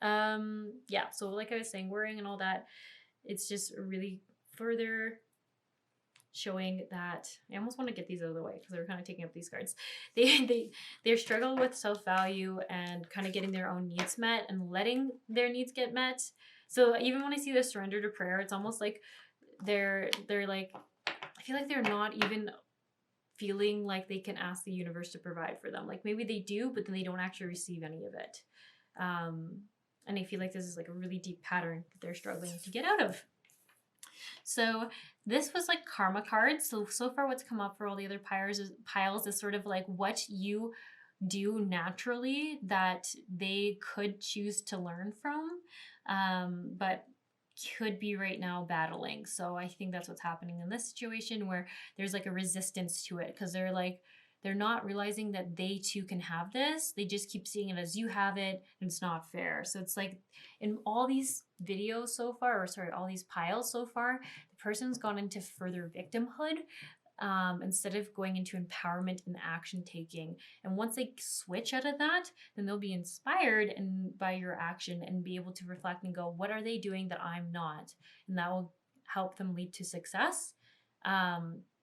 Yeah, so like I was saying, worrying and all that, it's just really further showing that I almost want to get these out of the way because they're kind of taking up these cards. They're struggling with self-value and kind of getting their own needs met and letting their needs get met. So even when I see the surrender to prayer, it's almost like they're like, I feel like they're not even feeling like they can ask the universe to provide for them. Like maybe they do, but then they don't actually receive any of it. And I feel like this is like a really deep pattern that they're struggling to get out of. So this was like karma cards. So far what's come up for all the other piles is sort of like what you do naturally that they could choose to learn from, but could be right now battling. So I think that's what's happening in this situation, where there's like a resistance to it because they're not realizing that they too can have this. They just keep seeing it as you have it, and it's not fair. So it's like in all these videos so far, or sorry, all these piles so far, the person's gone into further victimhood, instead of going into empowerment and action taking. And once they switch out of that, then they'll be inspired and by your action and be able to reflect and go, what are they doing that I'm not? And that will help them lead to success.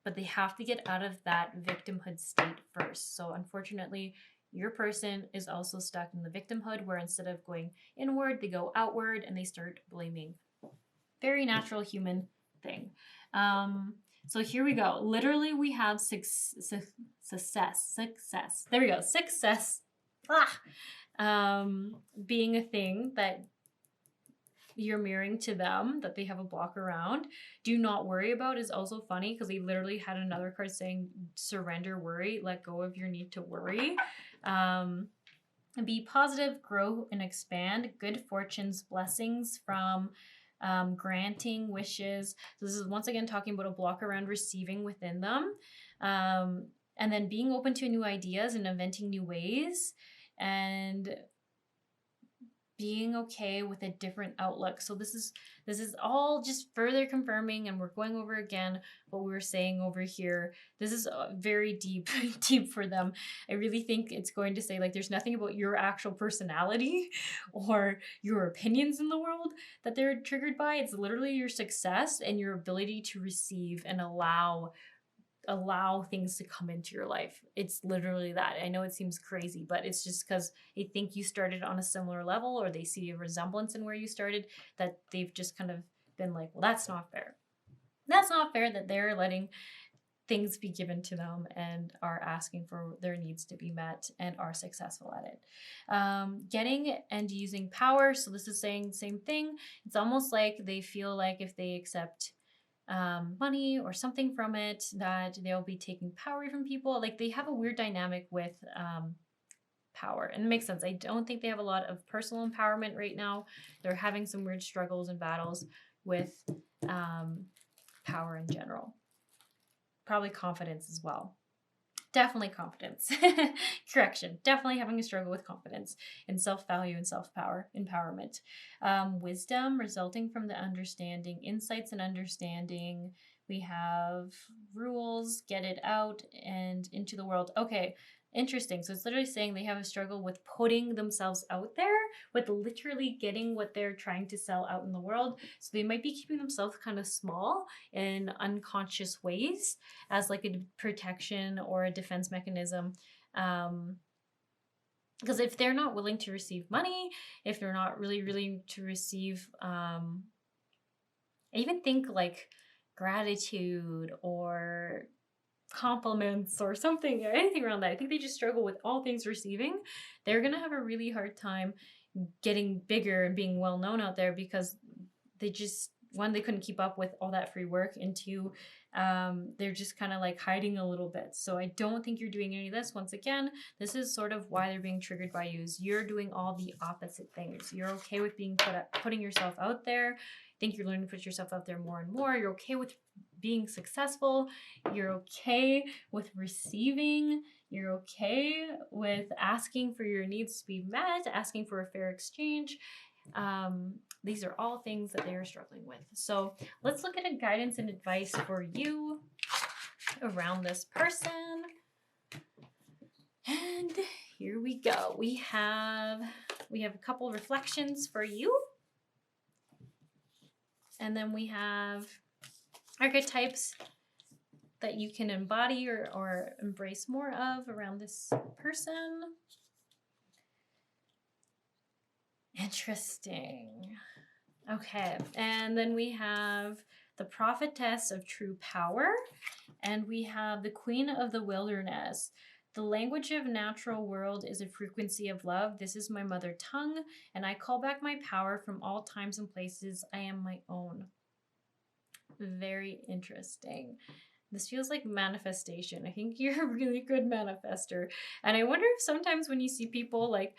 But they have to get out of that victimhood state first. So unfortunately, your person is also stuck in the victimhood, where instead of going inward, they go outward and they start blaming. Very natural human thing. So here we go. Literally, we have success. There we go. Success. Being a thing that you're mirroring to them, that they have a block around. Do not worry about is also funny because they literally had another card saying surrender worry, let go of your need to worry. Be positive, grow and expand. Good fortunes, blessings from granting wishes. So this is once again talking about a block around receiving within them. And then being open to new ideas and inventing new ways, and being okay with a different outlook. So this is all just further confirming, and we're going over again what we were saying over here. This is very deep for them. I really think it's going to say like there's nothing about your actual personality or your opinions in the world that they're triggered by. It's literally your success and your ability to receive and allow things to come into your life. It's literally that. I know it seems crazy, but it's just because they think you started on a similar level, or they see a resemblance in where you started, that they've just kind of been like, well, that's not fair. That's not fair that they're letting things be given to them and are asking for their needs to be met and are successful at it. Getting and using power. So this is saying the same thing. It's almost like they feel like if they accept money or something from it, that they'll be taking power from people. Like they have a weird dynamic with power, and it makes sense. I don't think they have a lot of personal empowerment right now. They're having some weird struggles and battles with power in general. Probably confidence as well. Definitely confidence. Correction. Definitely having a struggle with confidence and self-value and self-power, empowerment. Wisdom resulting from the understanding, insights and understanding. We have rules, get it out and into the world. Okay, interesting. So it's literally saying they have a struggle with putting themselves out there, with literally getting what they're trying to sell out in the world. So they might be keeping themselves kind of small in unconscious ways as like a protection or a defense mechanism. Because if they're not willing to receive money, if they're not really willing to receive, I even think like gratitude or compliments or something or anything around that. I think they just struggle with all things receiving. They're going to have a really hard time getting bigger and being well known out there, because they just, one, they couldn't keep up with all that free work, and two, they're just kind of like hiding a little bit. So I don't think you're doing any of this. Once again, this is sort of why they're being triggered by you, is you're doing all the opposite things. You're okay with being putting yourself out there. think you're learning to put yourself out there more and more. You're okay with being successful. You're okay with receiving. You're okay with asking for your needs to be met, asking for a fair exchange. These are all things that they are struggling with. So let's look at a guidance and advice for you around this person. And here we go. We have a couple reflections for you. And then we have archetypes that you can embody or embrace more of around this person. Interesting. Okay, and then we have the prophetess of true power, and we have the queen of the wilderness. The language of natural world is a frequency of love. This is my mother tongue, and I call back my power from all times and places. I am my own. Very interesting. This feels like manifestation. I think you're a really good manifester. And I wonder if sometimes when you see people like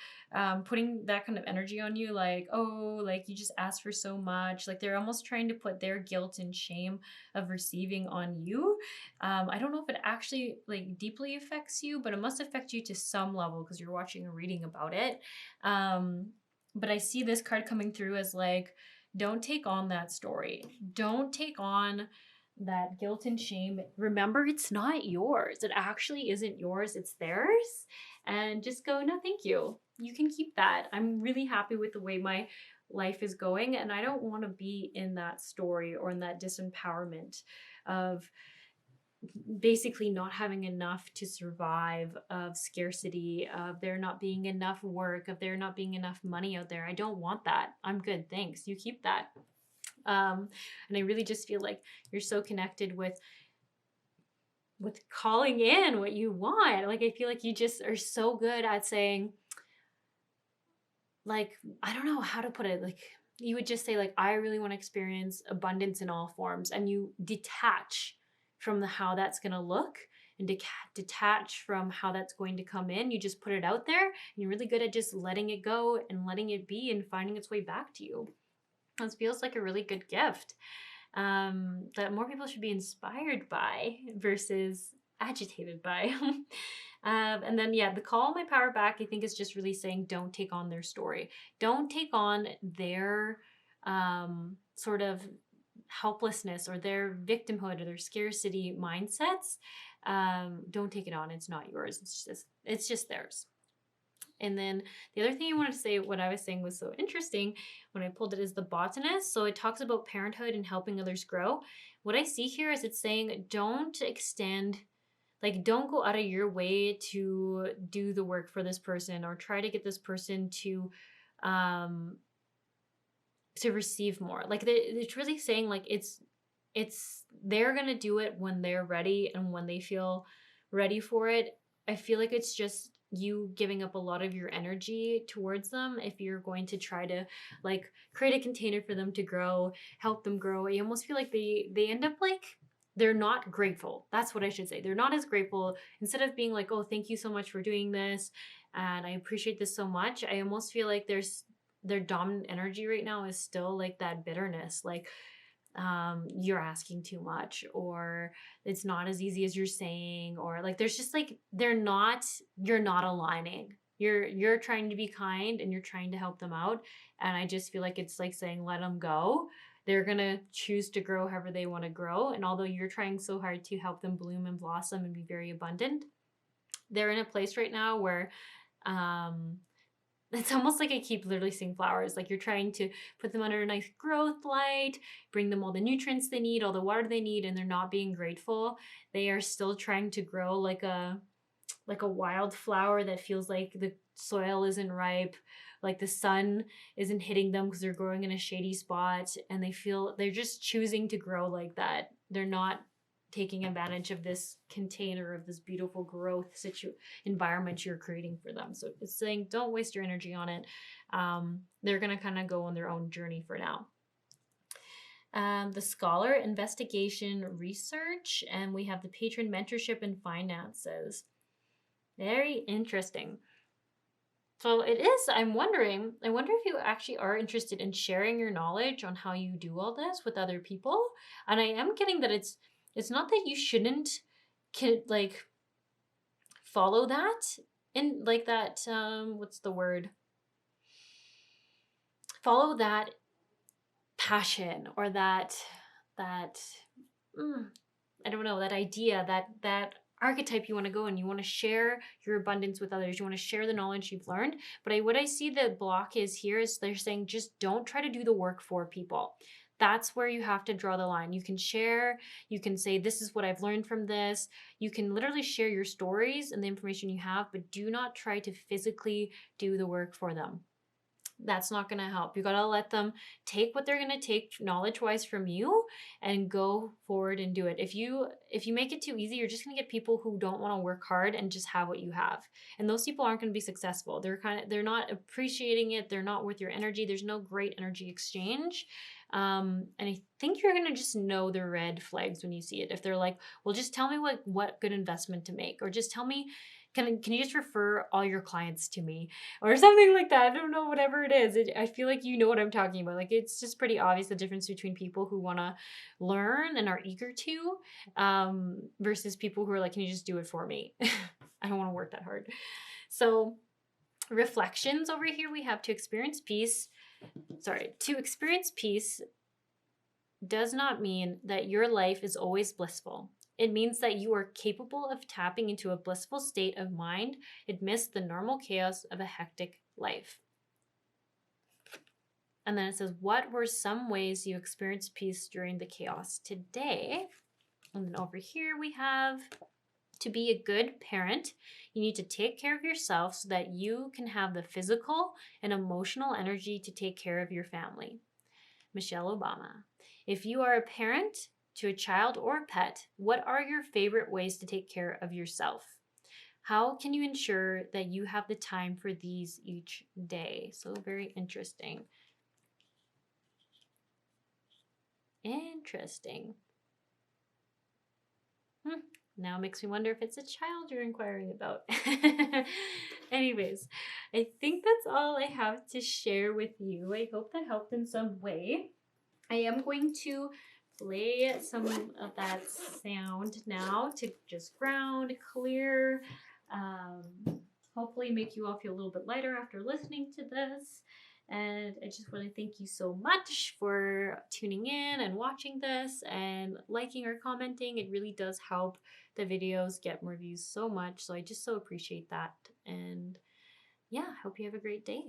putting that kind of energy on you, like, oh, like you just ask for so much, like they're almost trying to put their guilt and shame of receiving on you. I don't know if it actually like deeply affects you, but it must affect you to some level because you're watching or reading about it. But I see this card coming through as like, don't take on that story. Don't take on that guilt and shame. Remember, it's not yours. It actually isn't yours. It's theirs. And just go, no, thank you. You can keep that. I'm really happy with the way my life is going. And I don't want to be in that story or in that disempowerment of basically not having enough to survive, of scarcity, of there not being enough work, of there not being enough money out there. I don't want that. I'm good. Thanks. You keep that. And I really just feel like you're so connected with calling in what you want. Like, I feel like you just are so good at saying, like, I don't know how to put it. Like, you would just say, like, I really want to experience abundance in all forms. And you detach from how that's going to look and detach from how that's going to come in. You just put it out there and you're really good at just letting it go and letting it be and finding its way back to you. This feels like a really good gift that more people should be inspired by versus agitated by. And then, yeah, the call my power back, I think is just really saying, don't take on their story. Don't take on their sort of helplessness or their victimhood or their scarcity mindsets. Don't take it on. It's not yours. It's just theirs. And then the other thing I wanted to say, what I was saying was so interesting when I pulled it, is the botanist. So it talks about parenthood and helping others grow. What I see here is it's saying don't extend, like don't go out of your way to do the work for this person or try to get this person to receive more. Like it's really saying like it's they're going to do it when they're ready and when they feel ready for it. I feel like it's just you giving up a lot of your energy towards them if you're going to try to like create a container for them to grow, help them grow. I almost feel like they end up like they're not grateful. That's what I should say. They're not as grateful. Instead of being like, oh, thank you so much for doing this and I appreciate this so much, I almost feel like their dominant energy right now is still like that bitterness, like you're asking too much, or it's not as easy as you're saying, or like there's just like you're not aligning. You're trying to be kind and you're trying to help them out, and I just feel like it's like saying let them go. They're gonna choose to grow however they want to grow, and although you're trying so hard to help them bloom and blossom and be very abundant, they're in a place right now where it's almost like I keep literally seeing flowers. Like you're trying to put them under a nice growth light, bring them all the nutrients they need, all the water they need, and they're not being grateful. They are still trying to grow like a wildflower that feels like the soil isn't ripe, like the sun isn't hitting them because they're growing in a shady spot, and they're just choosing to grow like that. They're not taking advantage of this container of this beautiful growth environment you're creating for them. So it's saying don't waste your energy on it. They're going to kind of go on their own journey for now. The scholar, investigation, research, and we have the patron, mentorship and finances. Very interesting. So it is, I wonder if you actually are interested in sharing your knowledge on how you do all this with other people. And I am getting that it's not that you shouldn't like follow that in like that what's the word? Follow that passion or that I don't know, that idea, that archetype you want to go in. You want to share your abundance with others. You want to share the knowledge you've learned. But what I see the block is here is they're saying just don't try to do the work for people. That's where you have to draw the line. You can share, you can say, this is what I've learned from this. You can literally share your stories and the information you have, but do not try to physically do the work for them. That's not going to help. You got to let them take what they're going to take knowledge wise from you and go forward and do it. If you make it too easy, you're just going to get people who don't want to work hard and just have what you have. And those people aren't going to be successful. They're not appreciating it. They're not worth your energy. There's no great energy exchange. And I think you're going to just know the red flags when you see it. If they're like, well, just tell me what good investment to make, or just tell me, can you just refer all your clients to me or something like that? I don't know, whatever it is. I feel like you know what I'm talking about. Like, it's just pretty obvious the difference between people who want to learn and are eager to versus people who are like, can you just do it for me? I don't want to work that hard. So reflections over here, we have to experience peace. To experience peace does not mean that your life is always blissful. It means that you are capable of tapping into a blissful state of mind amidst the normal chaos of a hectic life. And then it says, what were some ways you experienced peace during the chaos today? And then over here we have, to be a good parent, you need to take care of yourself so that you can have the physical and emotional energy to take care of your family. Michelle Obama. If you are a parent to a child or a pet, what are your favorite ways to take care of yourself? How can you ensure that you have the time for these each day? So very interesting. Interesting. Now it makes me wonder if it's a child you're inquiring about. Anyways, I think that's all I have to share with you. I hope that helped in some way. I am going to play some of that sound now to just ground, clear, hopefully make you all feel a little bit lighter after listening to this. And I just want to thank you so much for tuning in and watching this and liking or commenting. It really does help the videos get more views so much. So I just so appreciate that. And yeah, I hope you have a great day.